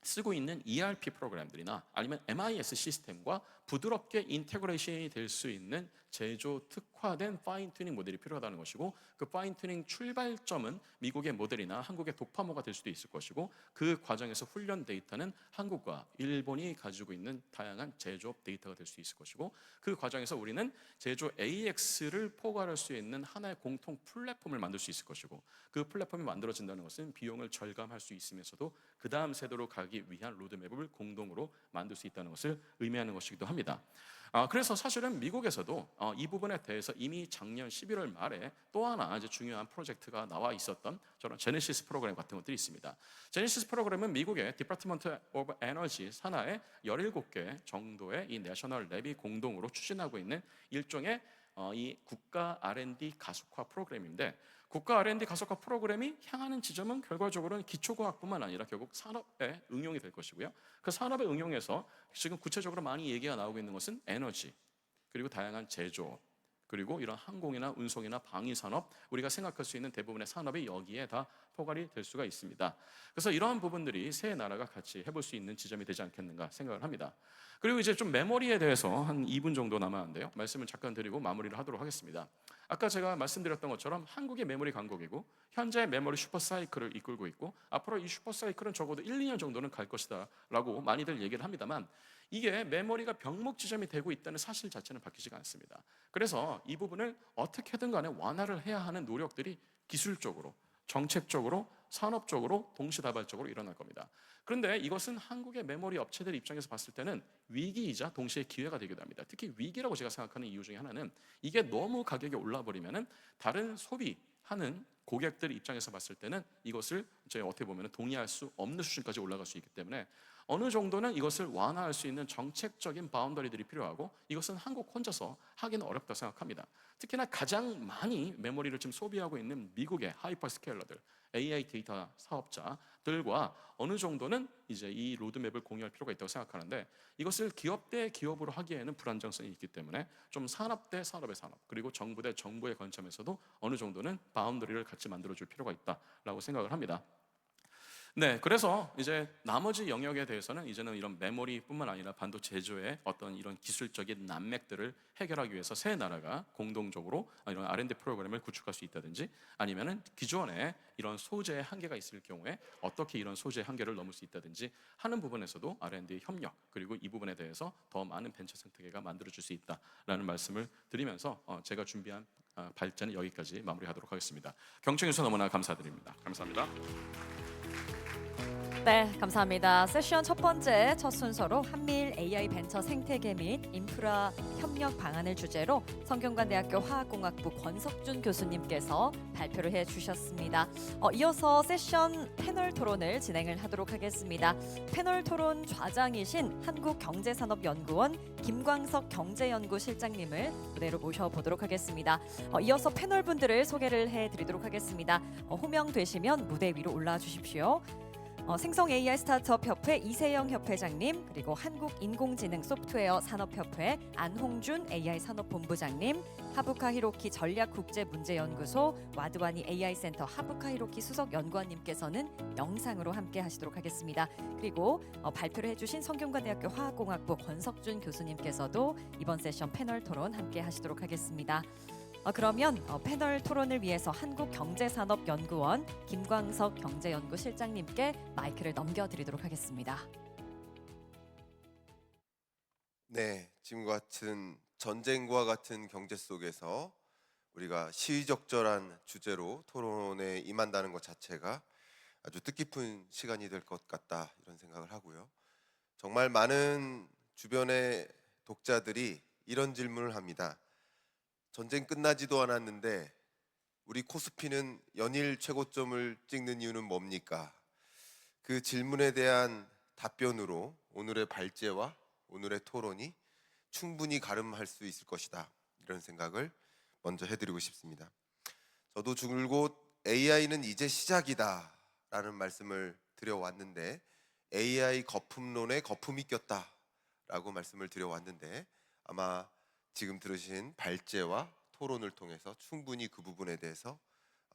쓰고 있는 ERP 프로그램들이나 아니면 MIS 시스템과 부드럽게 인테그레이션이 될 수 있는 제조 특화된 파인 튜닝 모델이 필요하다는 것이고, 그 파인 튜닝 출발점은 미국의 모델이나 한국의 독파모가 될 수도 있을 것이고, 그 과정에서 훈련 데이터는 한국과 일본이 가지고 있는 다양한 제조업 데이터가 될 수 있을 것이고, 그 과정에서 우리는 제조 AX를 포괄할 수 있는 하나의 공통 플랫폼을 만들 수 있을 것이고, 그 플랫폼이 만들어진다는 것은 비용을 절감할 수 있으면서도 그 다음 세대로 가기 위한 로드맵을 공동으로 만들 수 있다는 것을 의미하는 것이기도 합니다. 그래서 사실은 미국에서도 이 부분에 대해서 이미 작년 11월 말에 또 하나 아주 중요한 프로젝트가 나와 있었던 저런 제네시스 프로그램 같은 것들이 있습니다. 제네시스 프로그램은 미국의 디파트먼트 오브 에너지 산하의 17개 정도의 이 내셔널 랩이 공동으로 추진하고 있는 일종의 이 국가 R&D 가속화 프로그램인데, 국가 R&D 가속화 프로그램이 향하는 지점은 결과적으로는 기초과학뿐만 아니라 결국 산업에 응용이 될 것이고요. 그 산업에 응용해서 지금 구체적으로 많이 얘기가 나오고 있는 것은 에너지, 그리고 다양한 제조, 그리고 이런 항공이나 운송이나 방위 산업, 우리가 생각할 수 있는 대부분의 산업이 여기에 다 포괄이 될 수가 있습니다. 그래서 이러한 부분들이 세 나라가 같이 해볼 수 있는 지점이 되지 않겠는가 생각을 합니다. 그리고 이제 좀 메모리에 대해서 한 2분 정도 남았는데요, 말씀을 잠깐 드리고 마무리를 하도록 하겠습니다. 아까 제가 말씀드렸던 것처럼 한국의 메모리 강국이고, 현재 메모리 슈퍼사이클을 이끌고 있고, 앞으로 이 슈퍼사이클은 적어도 1, 2년 정도는 갈 것이다 라고 많이들 얘기를 합니다만, 이게 메모리가 병목 지점이 되고 있다는 사실 자체는 바뀌지가 않습니다. 그래서 이 부분을 어떻게든 간에 완화를 해야 하는 노력들이 기술적으로, 정책적으로, 산업적으로, 동시다발적으로 일어날 겁니다. 그런데 이것은 한국의 메모리 업체들 입장에서 봤을 때는 위기이자 동시에 기회가 되기도 합니다. 특히 위기라고 제가 생각하는 이유 중에 하나는, 이게 너무 가격이 올라버리면은 다른 소비하는 고객들 입장에서 봤을 때는 이것을 이제 어떻게 보면 동의할 수 없는 수준까지 올라갈 수 있기 때문에 어느 정도는 이것을 완화할 수 있는 정책적인 바운더리들이 필요하고, 이것은 한국 혼자서 하기는 어렵다고 생각합니다. 특히나 가장 많이 메모리를 지금 소비하고 있는 미국의 하이퍼스케일러들, AI 데이터 사업자들과 어느 정도는 이제 이 로드맵을 공유할 필요가 있다고 생각하는데, 이것을 기업 대 기업으로 하기에는 불안정성이 있기 때문에 좀 산업 대 산업의 산업, 그리고 정부 대 정부의 관점에서도 어느 정도는 바운더리를 같이 만들어줄 필요가 있다라고 생각을 합니다. 네, 그래서 이제 나머지 영역에 대해서는 이제는 이런 메모리뿐만 아니라 반도체 제조의 어떤 이런 기술적인 난맥들을 해결하기 위해서 세 나라가 공동적으로 이런 R&D 프로그램을 구축할 수 있다든지, 아니면은 기존에 이런 소재의 한계가 있을 경우에 어떻게 이런 소재의 한계를 넘을 수 있다든지 하는 부분에서도 R&D 협력, 그리고 이 부분에 대해서 더 많은 벤처 생태계가 만들어질 수 있다라는 말씀을 드리면서 제가 준비한 발제는 여기까지 마무리하도록 하겠습니다. 경청해 주셔서 너무나 감사드립니다. 감사합니다.
네, 감사합니다. 세션 첫 번째 첫 순서로 한미일 AI 벤처 생태계 및 인프라 협력 방안을 주제로 성균관대학교 화학공학부 권석준 교수님께서 발표를 해주셨습니다. 이어서 세션 패널 토론을 진행을 하도록 하겠습니다. 패널 토론 좌장이신 한국경제산업연구원 김광석 경제연구실장님을 무대로 모셔보도록 하겠습니다. 이어서 패널분들을 소개를 해드리도록 하겠습니다. 호명되시면 무대 위로 올라와 주십시오. 생성 AI 스타트업 협회 이세영 협회장님, 그리고 한국인공지능 소프트웨어 산업협회 안홍준 AI 산업본부장님, 하부카 히로키 전략국제문제연구소 와드와니 AI 센터 하부카 히로키 수석 연구원님께서는 영상으로 함께 하시도록 하겠습니다. 그리고 발표를 해주신 성균관대학교 화학공학부 권석준 교수님께서도 이번 세션 패널 토론 함께 하시도록 하겠습니다. 그러면 패널 토론을 위해서 한국경제산업연구원 김광석 경제연구실장님께 마이크를 넘겨드리도록 하겠습니다.
네, 지금과 같은 전쟁과 같은 경제 속에서 우리가 시의적절한 주제로 토론에 임한다는 것 자체가 아주 뜻깊은 시간이 될 것 같다, 이런 생각을 하고요. 정말 많은 주변의 독자들이 이런 질문을 합니다. 전쟁 끝나지도 않았는데 우리 코스피는 연일 최고점을 찍는 이유는 뭡니까? 그 질문에 대한 답변으로 오늘의 발제와 오늘의 토론이 충분히 가름할 수 있을 것이다, 이런 생각을 먼저 해드리고 싶습니다. 저도 줄곧 AI는 이제 시작이다 라는 말씀을 드려왔는데, AI 거품론에 거품이 꼈다 라고 말씀을 드려왔는데, 아마 지금 들으신 발제와 토론을 통해서 충분히 그 부분에 대해서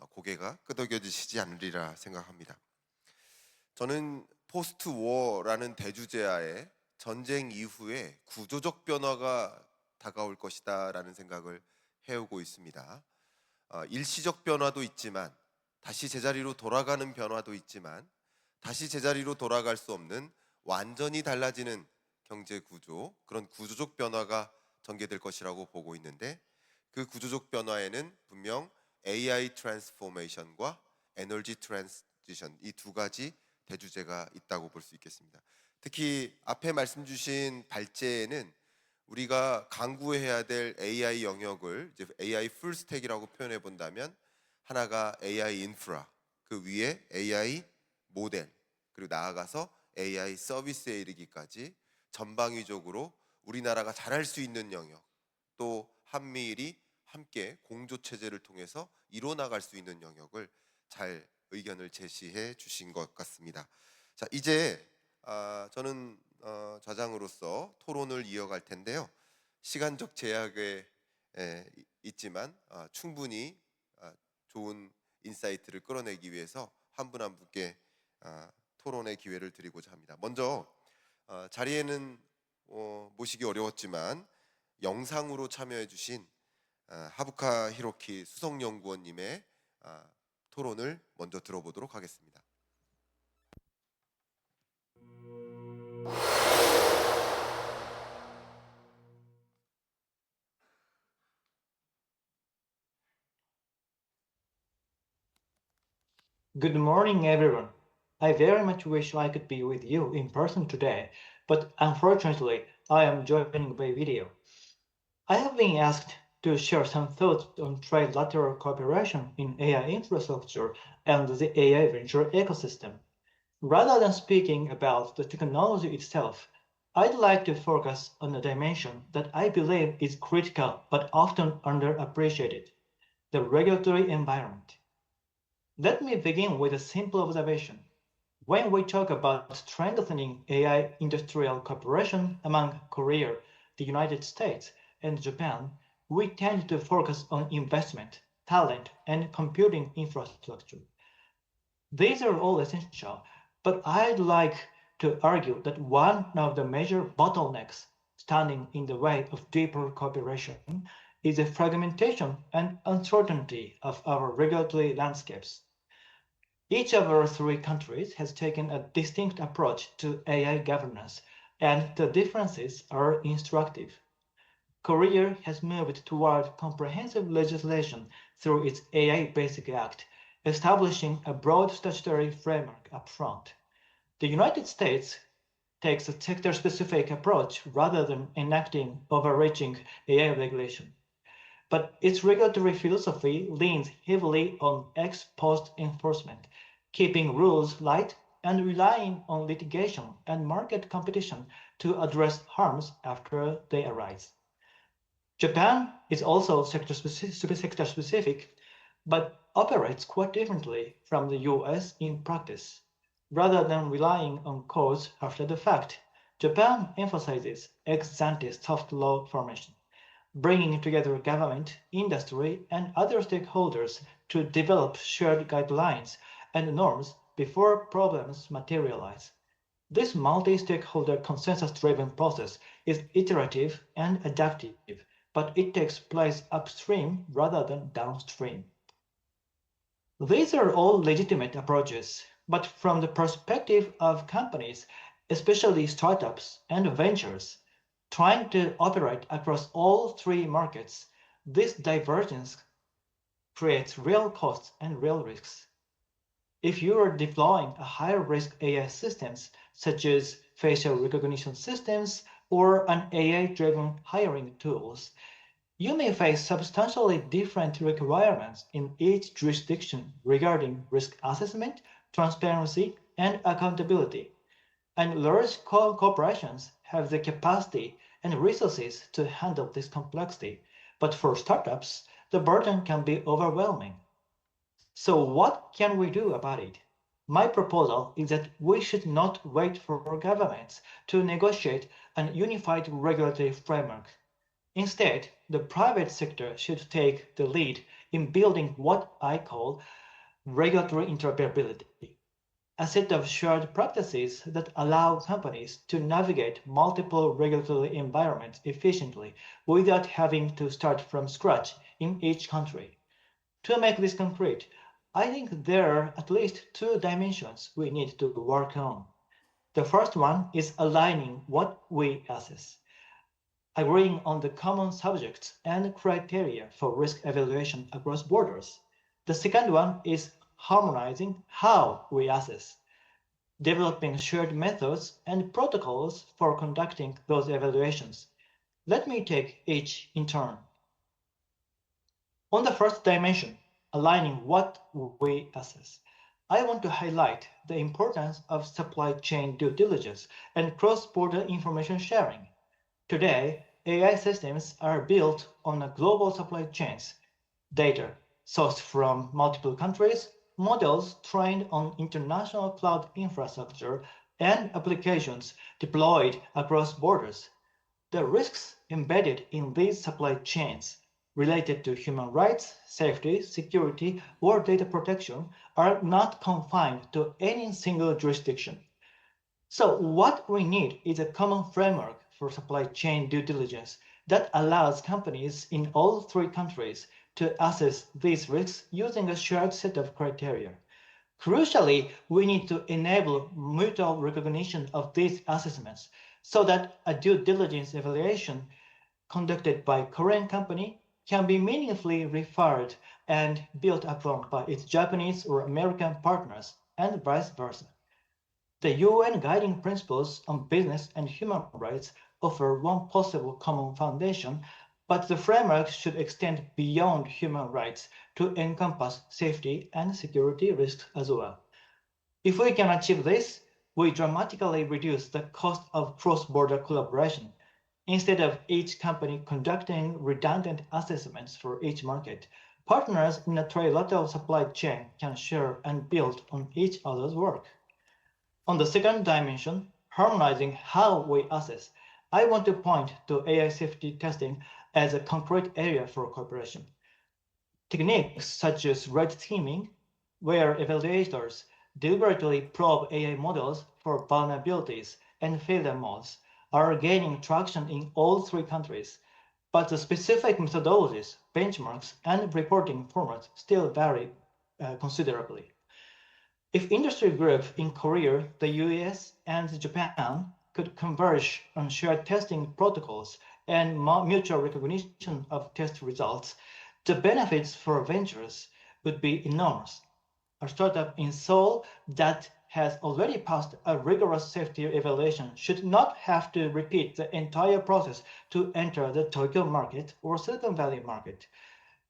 고개가 끄덕여지시지 않으리라 생각합니다. 저는 포스트 워라는 대주제하에 전쟁 이후에 구조적 변화가 다가올 것이다라는 생각을 해오고 있습니다. 일시적 변화도 있지만 다시 제자리로 돌아가는 변화도 있지만 다시 제자리로 돌아갈 수 없는 완전히 달라지는 경제 구조, 그런 구조적 변화가 전개될 것이라고 보고 있는데 그 구조적 변화에는 분명 AI 트랜스포메이션과 에너지 트랜지션 이 두 가지 대주제가 있다고 볼 수 있겠습니다. 특히 앞에 말씀 주신 발제에는 우리가 강구해야 될 AI 영역을 이제 AI 풀스택이라고 표현해 본다면 하나가 AI 인프라, 그 위에 AI 모델, 그리고 나아가서 AI 서비스에 이르기까지 전방위적으로 우리나라가 잘할 수 있는 영역, 또 한미일이 함께 공조 체제를 통해서 이뤄나갈 수 있는 영역을 잘 의견을 제시해 주신 것 같습니다. 자, 이제 저는 좌장으로서 토론을 이어갈 텐데요. 시간적 제약에 있지만 충분히 좋은 인사이트를 끌어내기 위해서 한 분 한 분께 토론의 기회를 드리고자 합니다. 먼저 자리에는 모시기 어려웠지만 영상으로 참여해 주신 하부카 히로키 수석연구원님의 토론을 먼저 들어보도록 하겠습니다.
Good morning, everyone. I very much wish I could be with you in person today, but unfortunately, I am joining by video. I have been asked to share some thoughts on trilateral cooperation in AI infrastructure and the AI venture ecosystem. Rather than speaking about the technology itself, I'd like to focus on a dimension that I believe is critical but often underappreciated: the regulatory environment. Let me begin with a simple observation. When we talk about strengthening AI industrial cooperation among Korea, the United States, and Japan, we tend to focus on investment, talent, and computing infrastructure. These are all essential, but I'd like to argue that one of the major bottlenecks standing in the way of deeper cooperation is the fragmentation and uncertainty of our regulatory landscapes. Each of our three countries has taken a distinct approach to AI governance, and the differences are instructive. Korea has moved toward comprehensive legislation through its AI Basic Act, establishing a broad statutory framework upfront. The United States takes a sector-specific approach rather than enacting overreaching AI regulation. But its regulatory philosophy leans heavily on ex-post enforcement, keeping rules light and relying on litigation and market competition to address harms after they arise. Japan is also sector-specific, but operates quite differently from the US in practice. Rather than relying on codes after the fact, Japan emphasizes ex-ante soft law formation, bringing together government, industry, and other stakeholders to develop shared guidelines and norms before problems materialize. This multi-stakeholder consensus-driven process is iterative and adaptive, but it takes place upstream rather than downstream. These are all legitimate approaches, but from the perspective of companies, especially startups and ventures, trying to operate across all three markets, this divergence creates real costs and real risks. If you are deploying a higher risk AI systems, such as facial recognition systems or an AI-driven hiring tools, you may face substantially different requirements in each jurisdiction regarding risk assessment, transparency, and accountability. And large corporations have the capacity and resources to handle this complexity. But for startups, the burden can be overwhelming. So what can we do about it? My proposal is that we should not wait for governments to negotiate an unified regulatory framework. Instead, the private sector should take the lead in building what I call regulatory interoperability. a set of shared practices that allow companies to navigate multiple regulatory environments efficiently without having to start from scratch in each country. To make this concrete, I think there are at least two dimensions we need to work on. The first one is aligning what we assess, agreeing on the common subjects and criteria for risk evaluation across borders. The second one is harmonizing how we assess, developing shared methods and protocols for conducting those evaluations. Let me take each in turn. On the first dimension, aligning what we assess, I want to highlight the importance of supply chain due diligence and cross-border information sharing. Today, AI systems are built on a global supply chains, data sourced from multiple countries, models trained on international cloud infrastructure, and applications deployed across borders. The risks embedded in these supply chains related to human rights, safety, security, or data protection are not confined to any single jurisdiction. So what we need is a common framework for supply chain due diligence that allows companies in all three countries to assess these risks using a shared set of criteria. Crucially, we need to enable mutual recognition of these assessments so that a due diligence evaluation conducted by a Korean company can be meaningfully referred and built upon by its Japanese or American partners, and vice versa. The UN Guiding Principles on Business and Human Rights offer one possible common foundation, but the framework should extend beyond human rights to encompass safety and security risks as well. If we can achieve this, we dramatically reduce the cost of cross-border collaboration. Instead of each company conducting redundant assessments for each market, partners in a trilateral supply chain can share and build on each other's work. On the second dimension, harmonizing how we assess, I want to point to AI safety testing as a concrete area for cooperation. Techniques such as red teaming, where evaluators deliberately probe AI models for vulnerabilities and failure modes, are gaining traction in all three countries, but the specific methodologies, benchmarks, and reporting formats still vary considerably. If industry groups in Korea, the US, and Japan could converge on shared testing protocols and mutual recognition of test results, the benefits for ventures would be enormous. A startup in Seoul that has already passed a rigorous safety evaluation should not have to repeat the entire process to enter the Tokyo market or Silicon Valley market.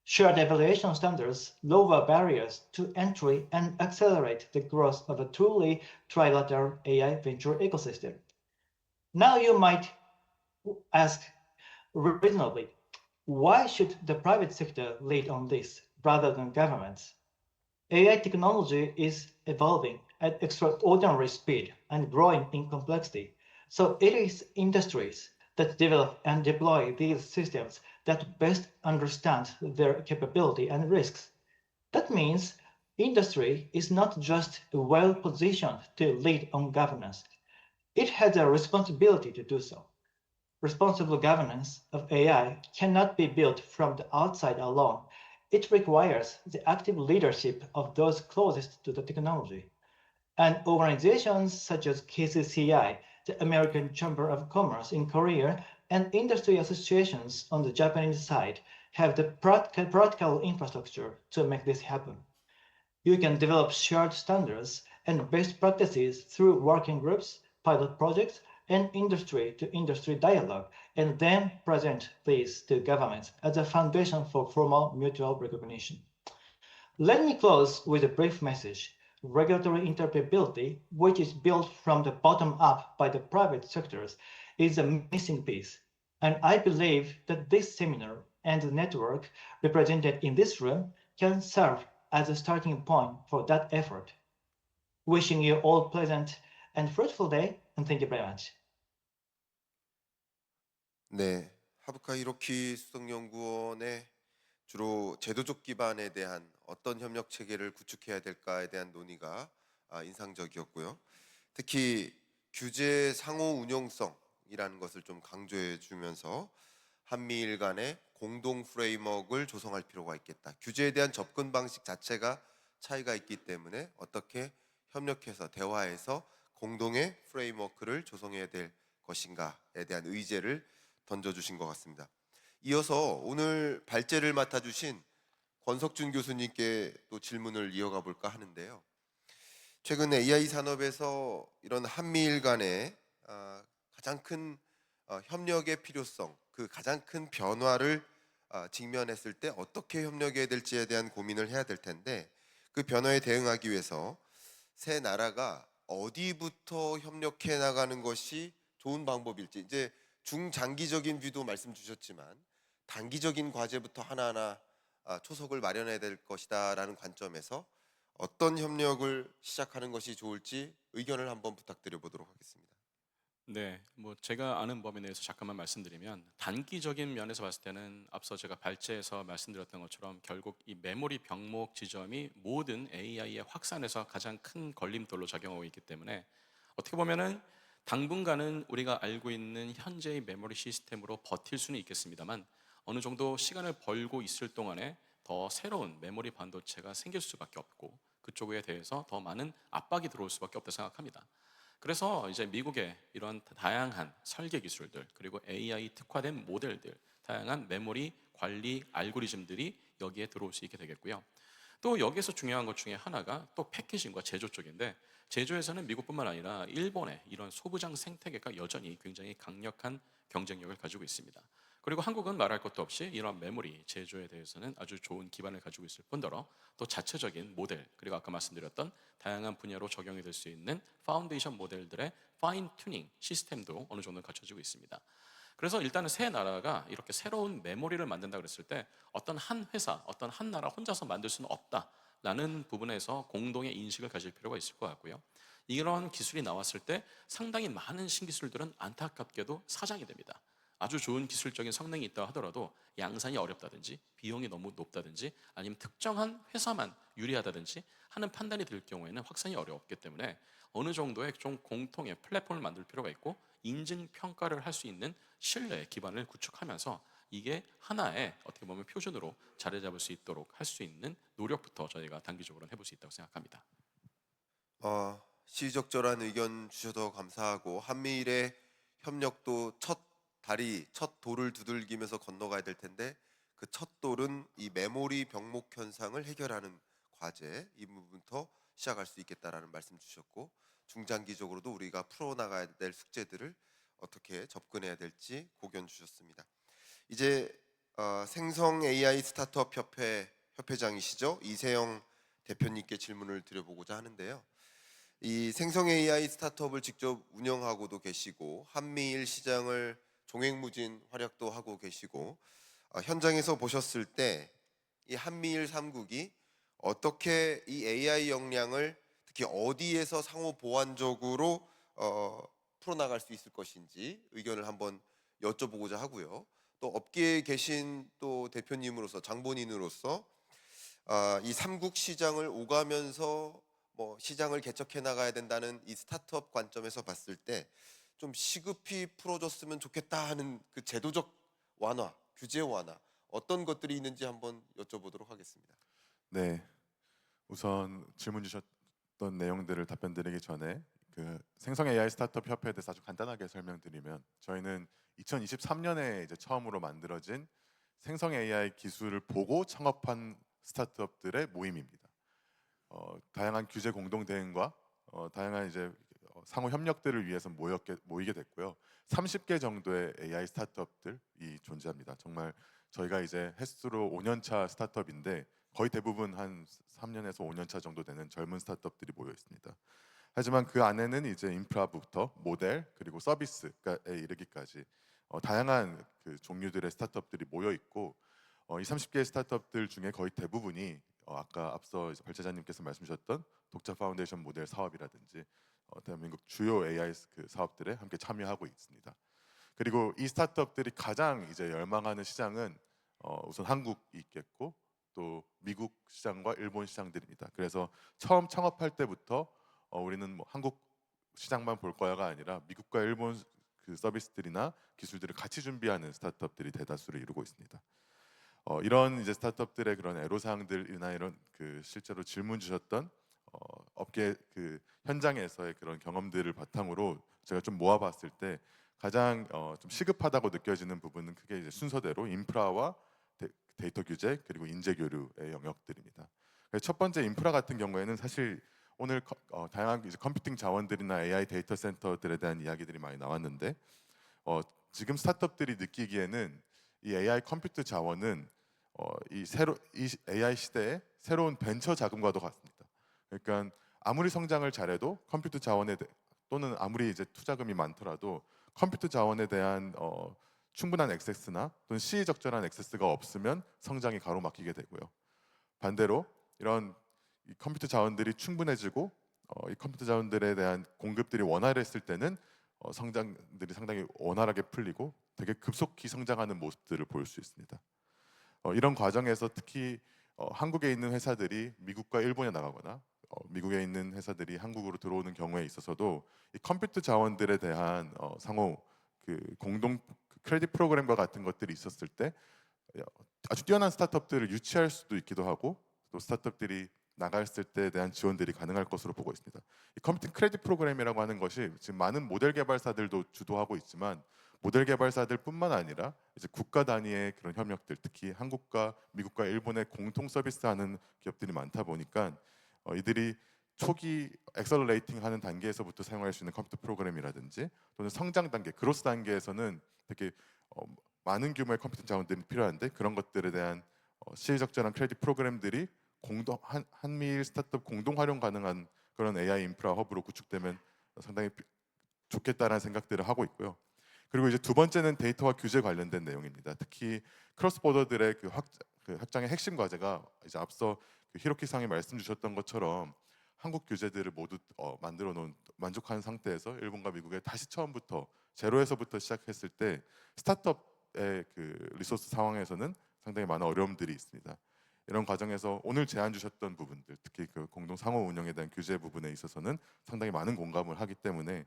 Shared evaluation standards lower barriers to entry and accelerate the growth of a truly trilateral AI venture ecosystem. Now you might ask reasonably, why should the private sector lead on this rather than governments? AI technology is evolving at extraordinary speed and growing in complexity. So it is industries that develop and deploy these systems that best understand their capability and risks. That means industry is not just well positioned to lead on governance. It has a responsibility to do so. Responsible governance of AI cannot be built from the outside alone. It requires the active leadership of those closest to the technology. And organizations such as KCCI, the American Chamber of Commerce in Korea, and industry associations on the Japanese side have the practical infrastructure to make this happen. You can develop shared standards and best practices through working groups, pilot projects, and industry-to-industry dialogue, and then present these to governments as a foundation for formal mutual recognition. Let me close with a brief message. Regulatory interoperability, which is built from the bottom up by the private sectors, is a missing piece. And I believe that this seminar and the network represented in this room can serve as a starting point for that effort. Wishing you all pleasant and fruitful day, and thank you very much.
네, 하부카 히로키 수석연구원의 주로 제도적 기반에 대한 어떤 협력 체계를 구축해야 될까에 대한 논의가 인상적이었고요. 특히 규제 상호 운용성이라는 것을 좀 강조해 주면서 한미일 간의 공동 프레임워크를 조성할 필요가 있겠다. 규제에 대한 접근 방식 자체가 차이가 있기 때문에 어떻게 협력해서 대화해서 공동의 프레임워크를 조성해야 될 것인가에 대한 의제를 던져주신 것 같습니다. 이어서 오늘 발제를 맡아주신 권석준 교수님께 또 질문을 이어가 볼까 하는데요. 최근 AI 산업에서 이런 한미일 간의 가장 큰 협력의 필요성, 그 가장 큰 변화를 직면했을 때 어떻게 협력해야 될지에 대한 고민을 해야 될 텐데, 그 변화에 대응하기 위해서 세 나라가 어디부터 협력해 나가는 것이 좋은 방법일지, 이제 중장기적인 뷰도 말씀 주셨지만 단기적인 과제부터 하나하나 초석을 마련해야 될 것이다라는 관점에서 어떤 협력을 시작하는 것이 좋을지 의견을 한번 부탁드려 보도록 하겠습니다.
네, 뭐 제가 아는 범위 내에서 잠깐만 말씀드리면, 단기적인 면에서 봤을 때는 앞서 제가 발제에서 말씀드렸던 것처럼 결국 이 메모리 병목 지점이 모든 AI의 확산에서 가장 큰 걸림돌로 작용하고 있기 때문에, 어떻게 보면은 당분간은 우리가 알고 있는 현재의 메모리 시스템으로 버틸 수는 있겠습니다만, 어느 정도 시간을 벌고 있을 동안에 더 새로운 메모리 반도체가 생길 수밖에 없고, 그쪽에 대해서 더 많은 압박이 들어올 수밖에 없다고 생각합니다. 그래서 이제 미국의 이런 다양한 설계 기술들, 그리고 AI 특화된 모델들, 다양한 메모리 관리 알고리즘들이 여기에 들어올 수 있게 되겠고요. 또 여기에서 중요한 것 중에 하나가 또 패키징과 제조 쪽인데, 제조에서는 미국뿐만 아니라 일본의 이런 소부장 생태계가 여전히 굉장히 강력한 경쟁력을 가지고 있습니다. 그리고 한국은 말할 것도 없이 이런 메모리 제조에 대해서는 아주 좋은 기반을 가지고 있을 뿐더러 또 자체적인 모델, 그리고 아까 말씀드렸던 다양한 분야로 적용이 될 수 있는 파운데이션 모델들의 파인 튜닝 시스템도 어느 정도 갖춰지고 있습니다. 그래서 일단은 세 나라가 이렇게 새로운 메모리를 만든다 그랬을 때 어떤 한 회사, 어떤 한 나라 혼자서 만들 수는 없다라는 부분에서 공동의 인식을 가질 필요가 있을 것 같고요. 이런 기술이 나왔을 때 상당히 많은 신기술들은 안타깝게도 사장이 됩니다. 아주 좋은 기술적인 성능이 있다 하더라도 양산이 어렵다든지 비용이 너무 높다든지 아니면 특정한 회사만 유리하다든지 하는 판단이 들 경우에는 확산이 어렵기 때문에 어느 정도의 좀 공통의 플랫폼을 만들 필요가 있고, 인증 평가를 할 수 있는 신뢰 기반을 구축하면서 이게 하나의 어떻게 보면 표준으로 자리 잡을 수 있도록 할 수 있는 노력부터 저희가 단기적으로 해볼 수 있다고 생각합니다.
시의적절한 의견 주셔서 감사하고, 한미일의 협력도 첫 다리, 첫 돌을 두들기면서 건너가야 될 텐데, 그 첫 돌은 이 메모리 병목 현상을 해결하는 과제, 이 부분부터 시작할 수 있겠다라는 말씀 주셨고, 중장기적으로도 우리가 풀어나가야 될 숙제들을 어떻게 접근해야 될지 고견 주셨습니다. 이제 생성 AI 스타트업 협회 협회장이시죠, 이세영 대표님께 질문을 드려보고자 하는데요. 이 생성 AI 스타트업을 직접 운영하고도 계시고 한미일 시장을 종횡무진 활약도 하고 계시고, 현장에서 보셨을 때 이 한미일 3국이 어떻게 이 AI 역량을 특히 어디에서 상호 보완적으로 풀어나갈 수 있을 것인지 의견을 한번 여쭤보고자 하고요. 또 업계에 계신 또 대표님으로서, 장본인으로서 이 3국 시장을 오가면서 뭐 시장을 개척해 나가야 된다는 이 스타트업 관점에서 봤을 때 좀 시급히 풀어줬으면 좋겠다 하는 그 제도적 완화, 규제 완화, 어떤 것들이 있는지 한번 여쭤보도록 하겠습니다.
네, 우선 질문 주셨던 내용들을 답변드리기 전에 그 생성 AI 스타트업 협회에 대해서 아주 간단하게 설명드리면, 저희는 2023년에 이제 처음으로 만들어진 생성 AI 기술을 보고 창업한 스타트업들의 모임입니다. 다양한 규제 공동 대응과 다양한 이제 상호 협력들을 위해서 모이게 됐고요. 30개 정도의 AI 스타트업들이 존재합니다. 정말 저희가 이제 횟수로 5년차 스타트업인데 거의 대부분 한 3년에서 5년차 정도 되는 젊은 스타트업들이 모여 있습니다. 하지만 그 안에는 이제 인프라부터 모델 그리고 서비스에 이르기까지 다양한 그 종류들의 스타트업들이 모여 있고, 이 30개의 스타트업들 중에 거의 대부분이 아까 앞서 발제자님께서 말씀 주셨던 독자 파운데이션 모델 사업이라든지 대한민국 주요 AI 그 사업들에 함께 참여하고 있습니다. 그리고 이 스타트업들이 가장 이제 열망하는 시장은 우선 한국이 있겠고, 또 미국 시장과 일본 시장들입니다. 그래서 처음 창업할 때부터 우리는 뭐 한국 시장만 볼 거야가 아니라 미국과 일본 그 서비스들이나 기술들을 같이 준비하는 스타트업들이 대다수를 이루고 있습니다. 이런 이제 스타트업들의 그런 애로사항들이나 이런 그 실제로 질문 주셨던 업계 그 현장에서의 그런 경험들을 바탕으로 제가 좀 모아봤을 때 가장 좀 시급하다고 느껴지는 부분은 크게 이제 순서대로 인프라와 데이터 규제 그리고 인재 교류의 영역들입니다. 그래서 첫 번째 인프라 같은 경우에는 사실 오늘 다양한 이제 컴퓨팅 자원들이나 AI 데이터 센터들에 대한 이야기들이 많이 나왔는데 지금 스타트업들이 느끼기에는 이 AI 컴퓨터 자원은 이 AI 시대의 새로운 벤처 자금과도 같습니다. 그러니까 아무리 성장을 잘해도 컴퓨터 자원에 또는 아무리 이제 투자금이 많더라도 컴퓨터 자원에 대한 충분한 액세스나 또는 시의적절한 액세스가 없으면 성장이 가로막히게 되고요. 반대로 이런 이 컴퓨터 자원들이 충분해지고 이 컴퓨터 자원들에 대한 공급들이 원활했을 때는 성장들이 상당히 원활하게 풀리고 되게 급속히 성장하는 모습들을 볼 수 있습니다. 이런 과정에서 특히 한국에 있는 회사들이 미국과 일본에 나가거나 미국에 있는 회사들이 한국으로 들어오는 경우에 있어서도 이 컴퓨터 자원들에 대한 상호 그 공동 크레딧 프로그램과 같은 것들이 있었을 때 아주 뛰어난 스타트업들을 유치할 수도 있기도 하고 또 스타트업들이 나갔을 때에 대한 지원들이 가능할 것으로 보고 있습니다. 이 컴퓨팅 크레딧 프로그램이라고 하는 것이 지금 많은 모델 개발사들도 주도하고 있지만 모델 개발사들뿐만 아니라 이제 국가 단위의 그런 협력들, 특히 한국과 미국과 일본의 공통 서비스하는 기업들이 많다 보니까 이들이 초기 엑셀러레이팅 하는 단계에서부터 사용할 수 있는 컴퓨터 프로그램이라든지 또는 성장 단계, 그로스 단계에서는 되게 많은 규모의 컴퓨팅 자원들이 필요한데 그런 것들에 대한 시의적절한 크레딧 프로그램들이 한미일 스타트업 공동 활용 가능한 그런 AI 인프라 허브로 구축되면 상당히 좋겠다라는 생각들을 하고 있고요. 그리고 이제 두 번째는 데이터와 규제 관련된 내용입니다. 특히 크로스 보더들의 그 확장의 핵심 과제가 이제 앞서 그 히로키 상이 말씀 주셨던 것처럼 한국 규제들을 모두 만들어 놓은 만족한 상태에서 일본과 미국에 다시 처음부터 제로에서부터 시작했을 때 스타트업의 그 리소스 상황에서는 상당히 많은 어려움들이 있습니다. 이런 과정에서 오늘 제안 주셨던 부분들, 특히 그 공동 상호 운영에 대한 규제 부분에 있어서는 상당히 많은 공감을 하기 때문에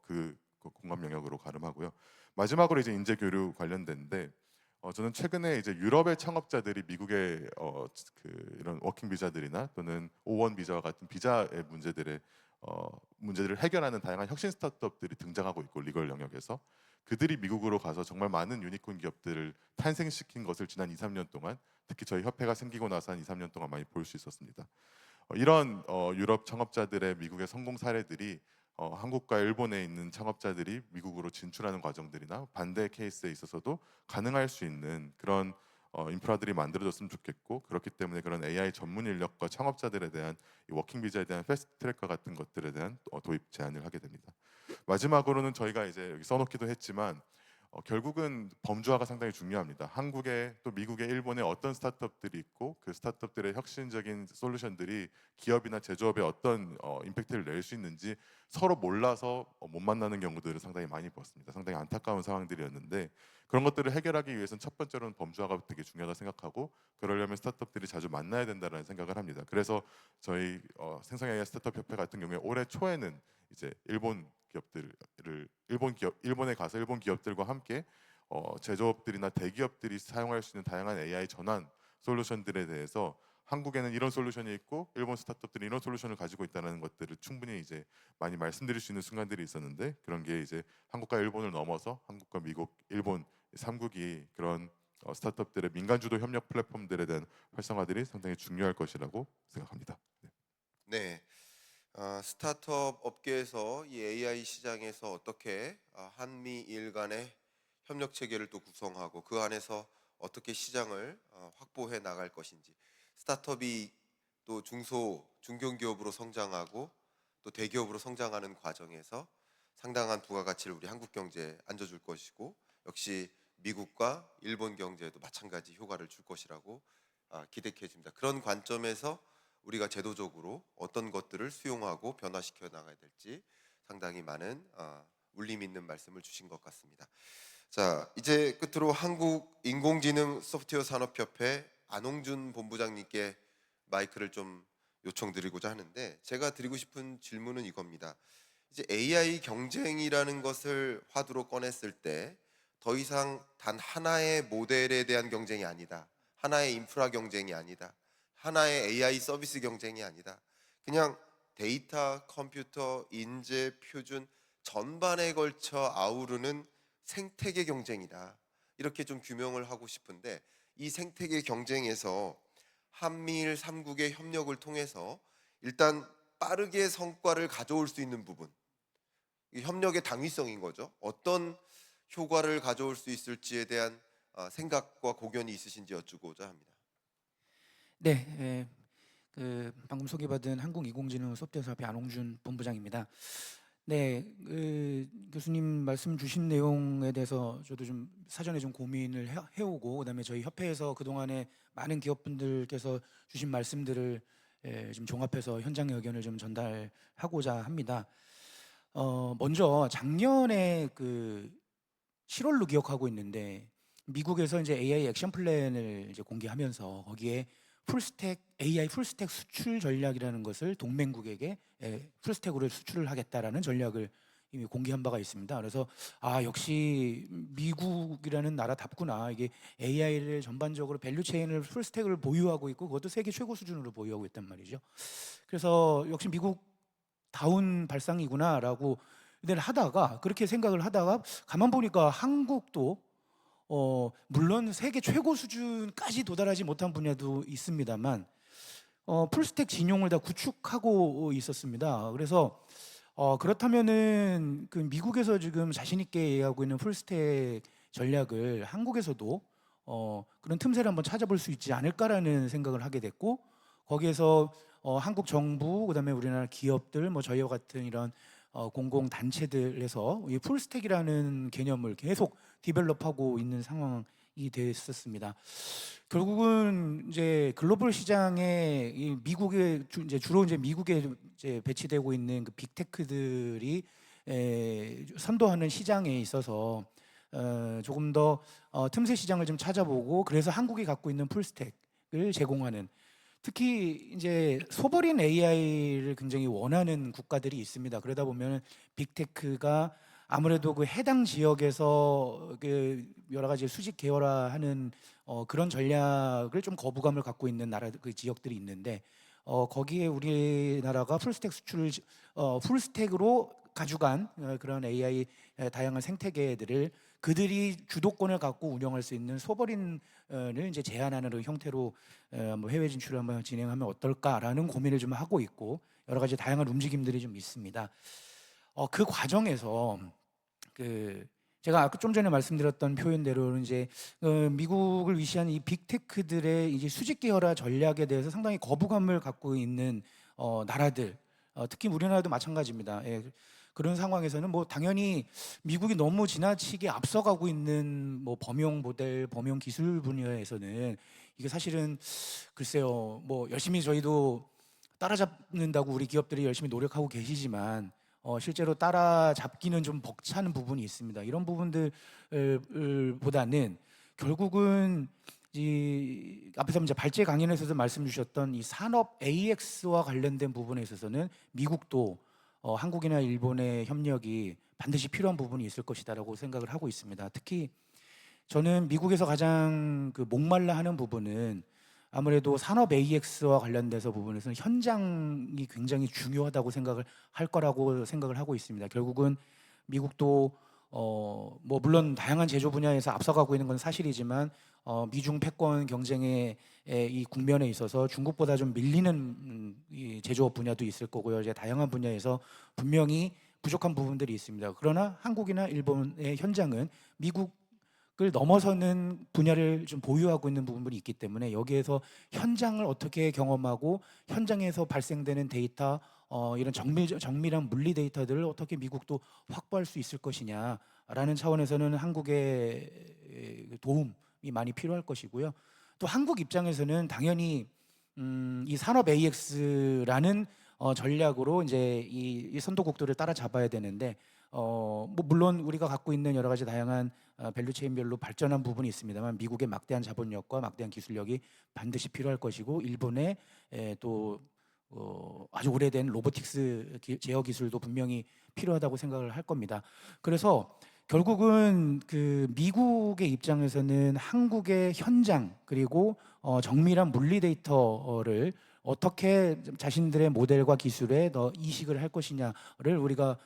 그 공감 영역으로 가름하고요. 마지막으로 이제 인재 교류 관련된데 저는 최근에 이제 유럽의 창업자들이 미국의 그 이런 워킹 비자들이나 또는 O1 비자와 같은 비자의 문제들을 해결하는 다양한 혁신 스타트업들이 등장하고 있고 리걸 영역에서 그들이 미국으로 가서 정말 많은 유니콘 기업들을 탄생시킨 것을 지난 2, 3년 동안 특히 저희 협회가 생기고 나서 한 2, 3년 동안 많이 볼 수 있었습니다. 이런 유럽 창업자들의 미국의 성공 사례들이 한국과 일본에 있는 창업자들이 미국으로 진출하는 과정들이나 반대 케이스에 있어서도 가능할 수 있는 그런 인프라들이 만들어졌으면 좋겠고 그렇기 때문에 그런 AI 전문 인력과 창업자들에 대한 이 워킹 비자에 대한 패스트 트랙과 같은 것들에 대한 도입 제안을 하게 됩니다. 마지막으로는 저희가 이제 여기 써놓기도 했지만 결국은 범주화가 상당히 중요합니다. 한국에 또 미국에 일본에 어떤 스타트업들이 있고 그 스타트업들의 혁신적인 솔루션들이 기업이나 제조업에 어떤 임팩트를 낼 수 있는지 서로 몰라서 못 만나는 경우들을 상당히 많이 봤습니다. 상당히 안타까운 상황들이었는데 그런 것들을 해결하기 위해서는 첫 번째로는 범주화가 되게 중요하다고 생각하고 그러려면 스타트업들이 자주 만나야 된다는 생각을 합니다. 그래서 저희 생성 AI 스타트업 협회 같은 경우에 올해 초에는 이제 일본에 가서 일본 기업들과 함께 제조업들이나 대기업들이 사용할 수 있는 다양한 AI 전환 솔루션들에 대해서 한국에는 이런 솔루션이 있고 일본 스타트업들이 이런 솔루션을 가지고 있다는 것들을 충분히 이제 많이 말씀드릴 수 있는 순간들이 있었는데 그런 게 이제 한국과 일본을 넘어서 한국과 미국, 일본 3국이 그런 스타트업들의 민간 주도 협력 플랫폼들에 대한 활성화들이 상당히 중요할 것이라고 생각합니다.
네. 스타트업 업계에서 이 AI 시장에서 어떻게 한미일 간의 협력 체계를 또 구성하고 그 안에서 어떻게 시장을 확보해 나갈 것인지 스타트업이 또 중견기업으로 성장하고 또 대기업으로 성장하는 과정에서 상당한 부가가치를 우리 한국 경제에 안겨줄 것이고 역시 미국과 일본 경제에도 마찬가지 효과를 줄 것이라고 기대해집니다. 그런 관점에서 우리가 제도적으로 어떤 것들을 수용하고 변화시켜 나가야 될지 상당히 많은 울림 있는 말씀을 주신 것 같습니다. 자, 이제 끝으로 한국인공지능 소프트웨어 산업협회 안홍준 본부장님께 마이크를 좀 요청드리고자 하는데, 제가 드리고 싶은 질문은 이겁니다. 이제 AI 경쟁이라는 것을 화두로 꺼냈을 때 더 이상 단 하나의 모델에 대한 경쟁이 아니다, 하나의 인프라 경쟁이 아니다, 하나의 AI 서비스 경쟁이 아니다, 그냥 데이터, 컴퓨터, 인재, 표준 전반에 걸쳐 아우르는 생태계 경쟁이다, 이렇게 좀 규명을 하고 싶은데, 이 생태계 경쟁에서 한미일 3국의 협력을 통해서 일단 빠르게 성과를 가져올 수 있는 부분, 이 협력의 당위성인 거죠. 어떤 효과를 가져올 수 있을지에 대한 생각과 고견이 있으신지 여쭈고자 합니다.
네, 방금 소개받은 한국인공지능 소프트웨어사업회 안홍준 본부장입니다. 네, 교수님 말씀 주신 내용에 대해서 저도 좀 사전에 좀 고민을 해오고, 그다음에 저희 협회에서 그동안에 많은 기업분들께서 주신 말씀들을 좀 종합해서 현장의 의견을 좀 전달하고자 합니다. 먼저 작년에 7월로 기억하고 있는데, 미국에서 이제 AI 액션 플랜을 이제 공개하면서 거기에 AI 풀스택 수출 전략이라는 것을 동맹국에게 풀스택으로 수출을 하겠다라는 전략을 이미 공개한 바가 있습니다. 그래서 역시 미국이라는 나라답구나. 이게 AI를 전반적으로 밸류체인을 풀스택을 보유하고 있고, 그것도 세계 최고 수준으로 보유하고 있단 말이죠. 그래서 역시 미국다운 발상이구나라고 하다가, 그렇게 생각을 하다가 가만 보니까 한국도 물론 세계 최고 수준까지 도달하지 못한 분야도 있습니다만 풀스택 진용을 다 구축하고 있었습니다. 그래서 그렇다면은 미국에서 지금 자신 있게 얘기하고 있는 풀스택 전략을 한국에서도 그런 틈새를 한번 찾아볼 수 있지 않을까라는 생각을 하게 됐고, 거기에서 한국 정부, 그다음에 우리나라 기업들, 뭐 저희와 같은 이런 공공 단체들에서 이 풀스택이라는 개념을 계속 디벨롭하고 있는 상황이 됐었습니다. 결국은 이제 글로벌 시장에 이 미국에 주로 이제 미국에 이제 배치되고 있는 그 빅테크들이 선도하는 시장에 있어서 조금 더 틈새 시장을 좀 찾아보고, 그래서 한국이 갖고 있는 풀스택을 제공하는, 특히 이제 소버린 AI를 굉장히 원하는 국가들이 있습니다. 그러다 보면 빅테크가 아무래도 그 해당 지역에서 그 여러 가지 수직 계열화하는 그런 전략을 좀 거부감을 갖고 있는 지역들이 있는데, 거기에 우리나라가 풀스택 수출을 풀스택으로 가져간 그런 AI 다양한 생태계들을 그들이 주도권을 갖고 운영할 수 있는 소버린을 이제 제한하는 형태로 뭐 해외 진출을 한번 진행하면 어떨까라는 고민을 좀 하고 있고, 여러 가지 다양한 움직임들이 좀 있습니다. 그 과정에서 제가 아까 좀 전에 말씀드렸던 표현대로는 이제 미국을 위시한 이 빅테크들의 이제 수직 계열화 전략에 대해서 상당히 거부감을 갖고 있는 나라들, 특히 우리나라도 마찬가지입니다. 그런 상황에서는 뭐 당연히 미국이 너무 지나치게 앞서가고 있는 뭐 범용 모델, 범용 기술 분야에서는 이게 사실은 글쎄요, 뭐 열심히 저희도 따라잡는다고 우리 기업들이 열심히 노력하고 계시지만 실제로 따라잡기는 좀 벅찬 부분이 있습니다. 이런 부분들보다는 결국은 앞에서 이제 발제 강연에서도 말씀 주셨던 이 산업 AX와 관련된 부분에 있어서는 미국도 한국이나 일본의 협력이 반드시 필요한 부분이 있을 것이다라고 생각을 하고 있습니다. 특히 저는 미국에서 가장 목말라 하는 부분은 아무래도 산업 AX와 관련돼서 부분에서는 현장이 굉장히 중요하다고 생각을 할 거라고 생각을 하고 있습니다. 결국은 미국도 뭐 물론 다양한 제조 분야에서 앞서가고 있는 건 사실이지만 미중 패권 경쟁의 이 국면에 있어서 중국보다 좀 밀리는 이 제조업 분야도 있을 거고요. 이제 다양한 분야에서 분명히 부족한 부분들이 있습니다. 그러나 한국이나 일본의 현장은 미국을 넘어서는 분야를 좀 보유하고 있는 부분들이 있기 때문에, 여기에서 현장을 어떻게 경험하고 현장에서 발생되는 데이터, 이런 정밀한 물리 데이터들을 어떻게 미국도 확보할 수 있을 것이냐라는 차원에서는 한국의 도움이 많이 필요할 것이고요. 또 한국 입장에서는 당연히 이 산업 AX라는 전략으로 이제 이 선도국들을 따라잡아야 되는데, 뭐 물론 우리가 갖고 있는 여러 가지 다양한 밸류체인별로 발전한 부분이 있습니다만, 미국의 막대한 자본력과 막대한 기술력이 반드시 필요할 것이고, 일본의 또 아주 오래된 로보틱스 제어 기술도 분명히 필요하다고 생각을 할 겁니다. 그래서 결국은 그 미국의 입장에서는 한국의 현장 그리고 정밀한 물리 데이터를 어떻게 자신들의 모델과 기술에 더 이식을 할 것이냐를 우리가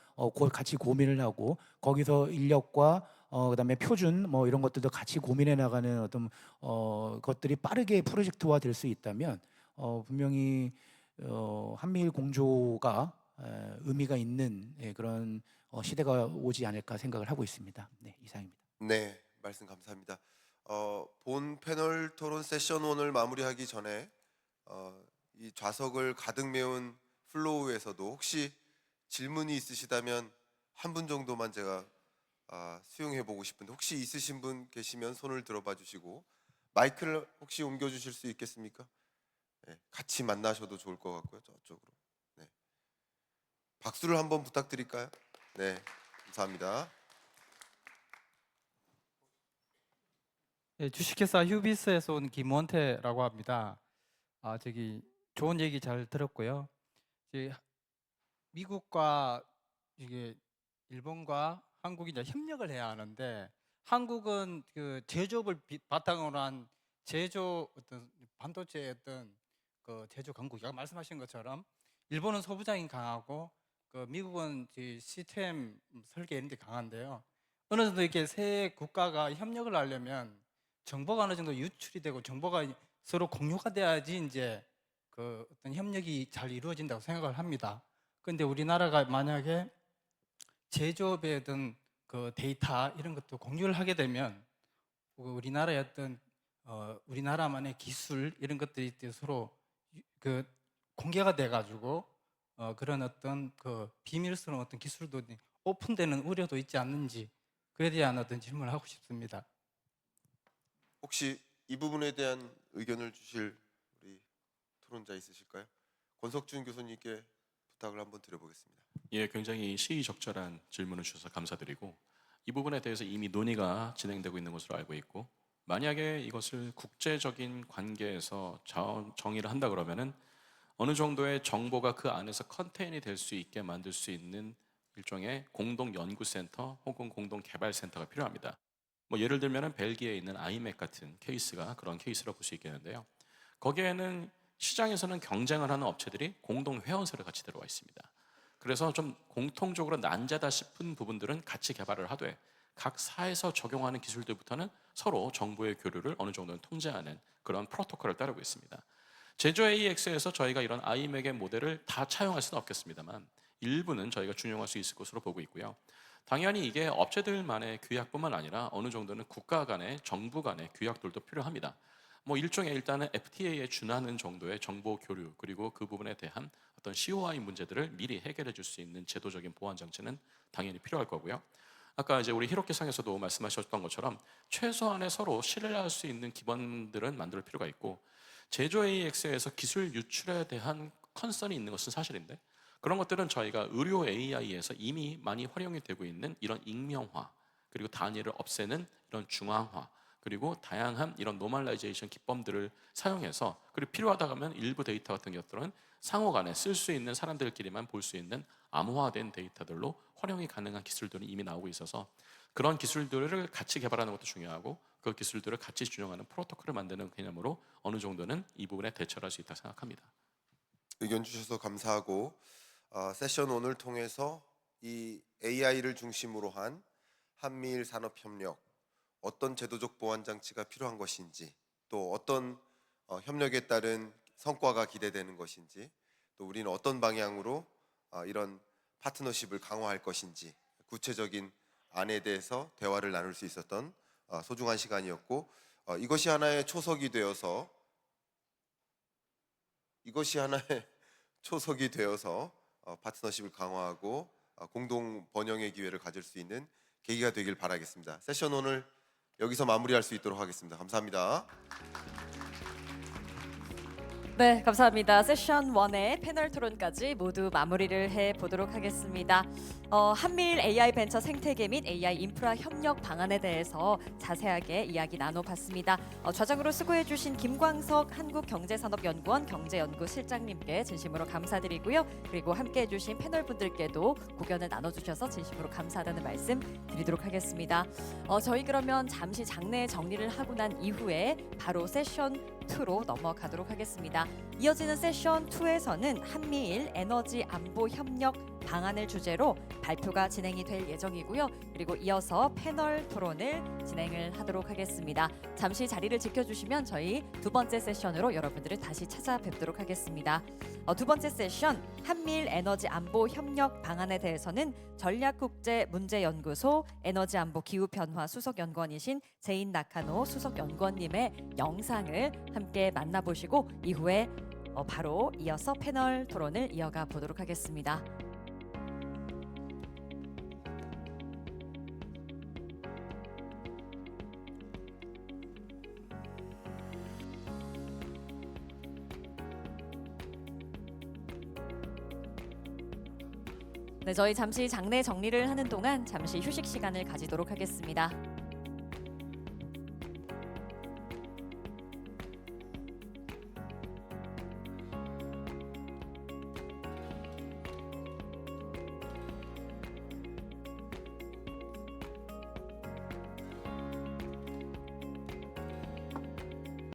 같이 고민을 하고 거기서 인력과 그다음에 표준 뭐 이런 것들도 같이 고민해 나가는 어떤 것들이 빠르게 프로젝트화 될 수 있다면 분명히 한미일 공조가 의미가 있는 그런 시대가 오지 않을까 생각을 하고 있습니다. 네, 이상입니다.
네, 말씀 감사합니다. 본 패널 토론 세션 1을 마무리하기 전에 이 좌석을 가득 메운 플로우에서도 혹시 질문이 있으시다면 한 분 정도만 제가 수용해 보고 싶은데 혹시 있으신 분 계시면 손을 들어봐 주시고 마이크를 혹시 옮겨 주실 수 있겠습니까? 네, 같이 만나셔도 좋을 것 같고요. 저쪽으로. 네. 박수를 한번 부탁드릴까요? 네, 감사합니다.
예, 주식회사 휴비스에서 온 김원태라고 합니다. 저기 좋은 얘기 잘 들었고요. 이제 미국과 이게 일본과 한국이 이제 협력을 해야 하는데 한국은 그 제조업을 바탕으로 한 제조 어떤 반도체 어떤 그 제조 강국, 아까 말씀하신 것처럼 일본은 소부장이 강하고 그 미국은 시스템 설계 이런 데 강한데요. 어느 정도 이렇게 세 국가가 협력을 하려면 정보가 어느 정도 유출이 되고 정보가 서로 공유가 돼야지 이제 그 어떤 협력이 잘 이루어진다고 생각을 합니다. 그런데 우리나라가 만약에 제조업의 어떤 그 데이터 이런 것도 공유를 하게 되면 우리나라의 어떤 우리나라만의 기술 이런 것들이 서로 그 공개가 돼가지고 그런 어떤 그 비밀스러운 어떤 기술도 오픈되는 우려도 있지 않는지 그에 대한 어떤 질문을 하고 싶습니다.
혹시 이 부분에 대한 의견을 주실 우리 토론자 있으실까요? 권석준 교수님께 부탁을 한번 드려보겠습니다.
예, 굉장히 시의적절한 질문을 주셔서 감사드리고 이 부분에 대해서 이미 논의가 진행되고 있는 것으로 알고 있고 만약에 이것을 국제적인 관계에서 정의를 한다 그러면은 어느 정도의 정보가 그 안에서 컨테인이 될 수 있게 만들 수 있는 일종의 공동 연구센터 혹은 공동 개발센터가 필요합니다. 뭐 예를 들면은 벨기에에 있는 아이맥 같은 케이스가 그런 케이스라고 볼 수 있겠는데요. 거기에는 시장에서는 경쟁을 하는 업체들이 공동 회원세를 같이 들어와 있습니다. 그래서 좀 공통적으로 난제다 싶은 부분들은 같이 개발을 하되 각 사에서 적용하는 기술들부터는 서로 정보의 교류를 어느 정도는 통제하는 그런 프로토콜을 따르고 있습니다. 제조 AX에서 저희가 이런 아이맥의 모델을 다 차용할 수는 없겠습니다만 일부는 저희가 준용할 수 있을 것으로 보고 있고요. 당연히 이게 업체들만의 규약뿐만 아니라 어느 정도는 국가 간의 정부 간의 규약들도 필요합니다. 뭐 일종의 일단은 FTA에 준하는 정도의 정보 교류 그리고 그 부분에 대한 어떤 COI 문제들을 미리 해결해 줄 수 있는 제도적인 보완 장치는 당연히 필요할 거고요. 아까 이제 우리 히로키 상에서도 말씀하셨던 것처럼 최소한의 서로 신뢰할 수 있는 기반들은 만들 필요가 있고 제조 AX에서 기술 유출에 대한 컨선이 있는 것은 사실인데 그런 것들은 저희가 의료 AI에서 이미 많이 활용이 되고 있는 이런 익명화 그리고 단위를 없애는 이런 중앙화 그리고 다양한 이런 노멀라이제이션 기법들을 사용해서 그리고 필요하다 하면 일부 데이터 같은 것들은 상호 간에 쓸 수 있는 사람들끼리만 볼 수 있는 암호화된 데이터들로 활용이 가능한 기술들이 이미 나오고 있어서 그런 기술들을 같이 개발하는 것도 중요하고 그 기술들을 같이 준용하는 프로토콜을 만드는 개념으로 어느 정도는 이 부분에 대처할 수 있다고 생각합니다.
의견 주셔서 감사하고 세션 1을 통해서 이 AI를 중심으로 한 한미일 산업협력 어떤 제도적 보완 장치가 필요한 것인지 또 어떤 협력에 따른 성과가 기대되는 것인지 또 우리는 어떤 방향으로 이런 파트너십을 강화할 것인지 구체적인 안에 대해서 대화를 나눌 수 있었던 소중한 시간이었고 이것이 하나의 초석이 되어서 파트너십을 강화하고 공동 번영의 기회를 가질 수 있는 계기가 되길 바라겠습니다. 세션 1을 여기서 마무리할 수 있도록 하겠습니다. 감사합니다.
네, 감사합니다. 세션 1의 패널 토론까지 모두 마무리를 해보도록 하겠습니다. 한미일 AI 벤처 생태계 및 AI 인프라 협력 방안에 대해서 자세하게 이야기 나눠봤습니다. 좌장으로 수고해주신 김광석 한국경제산업연구원 경제연구실장님께 진심으로 감사드리고요. 그리고 함께해주신 패널분들께도 고견을 나눠주셔서 진심으로 감사하다는 말씀 드리도록 하겠습니다. 저희 그러면 잠시 장내 정리를 하고 난 이후에 바로 세션 2로 넘어가도록 하겠습니다. 이어지는 세션 2에서는 한미일 에너지 안보 협력 방안을 주제로 발표가 진행이 될 예정이고요. 그리고 이어서 패널 토론을 진행을 하도록 하겠습니다. 잠시 자리를 지켜주시면 저희 두 번째 세션으로 여러분들을 다시 찾아뵙도록 하겠습니다. 두 번째 세션 한미일 에너지 안보 협력 방안에 대해서는 전략국제문제연구소 에너지안보 기후변화 수석연구원이신 제인 나카노 수석연구원님의 영상을 함께 만나보시고 이후에 바로 이어서 패널 토론을 이어가 보도록 하겠습니다. 네, 저희 잠시 장내 정리를 하는 동안 잠시 휴식 시간을 가지도록 하겠습니다.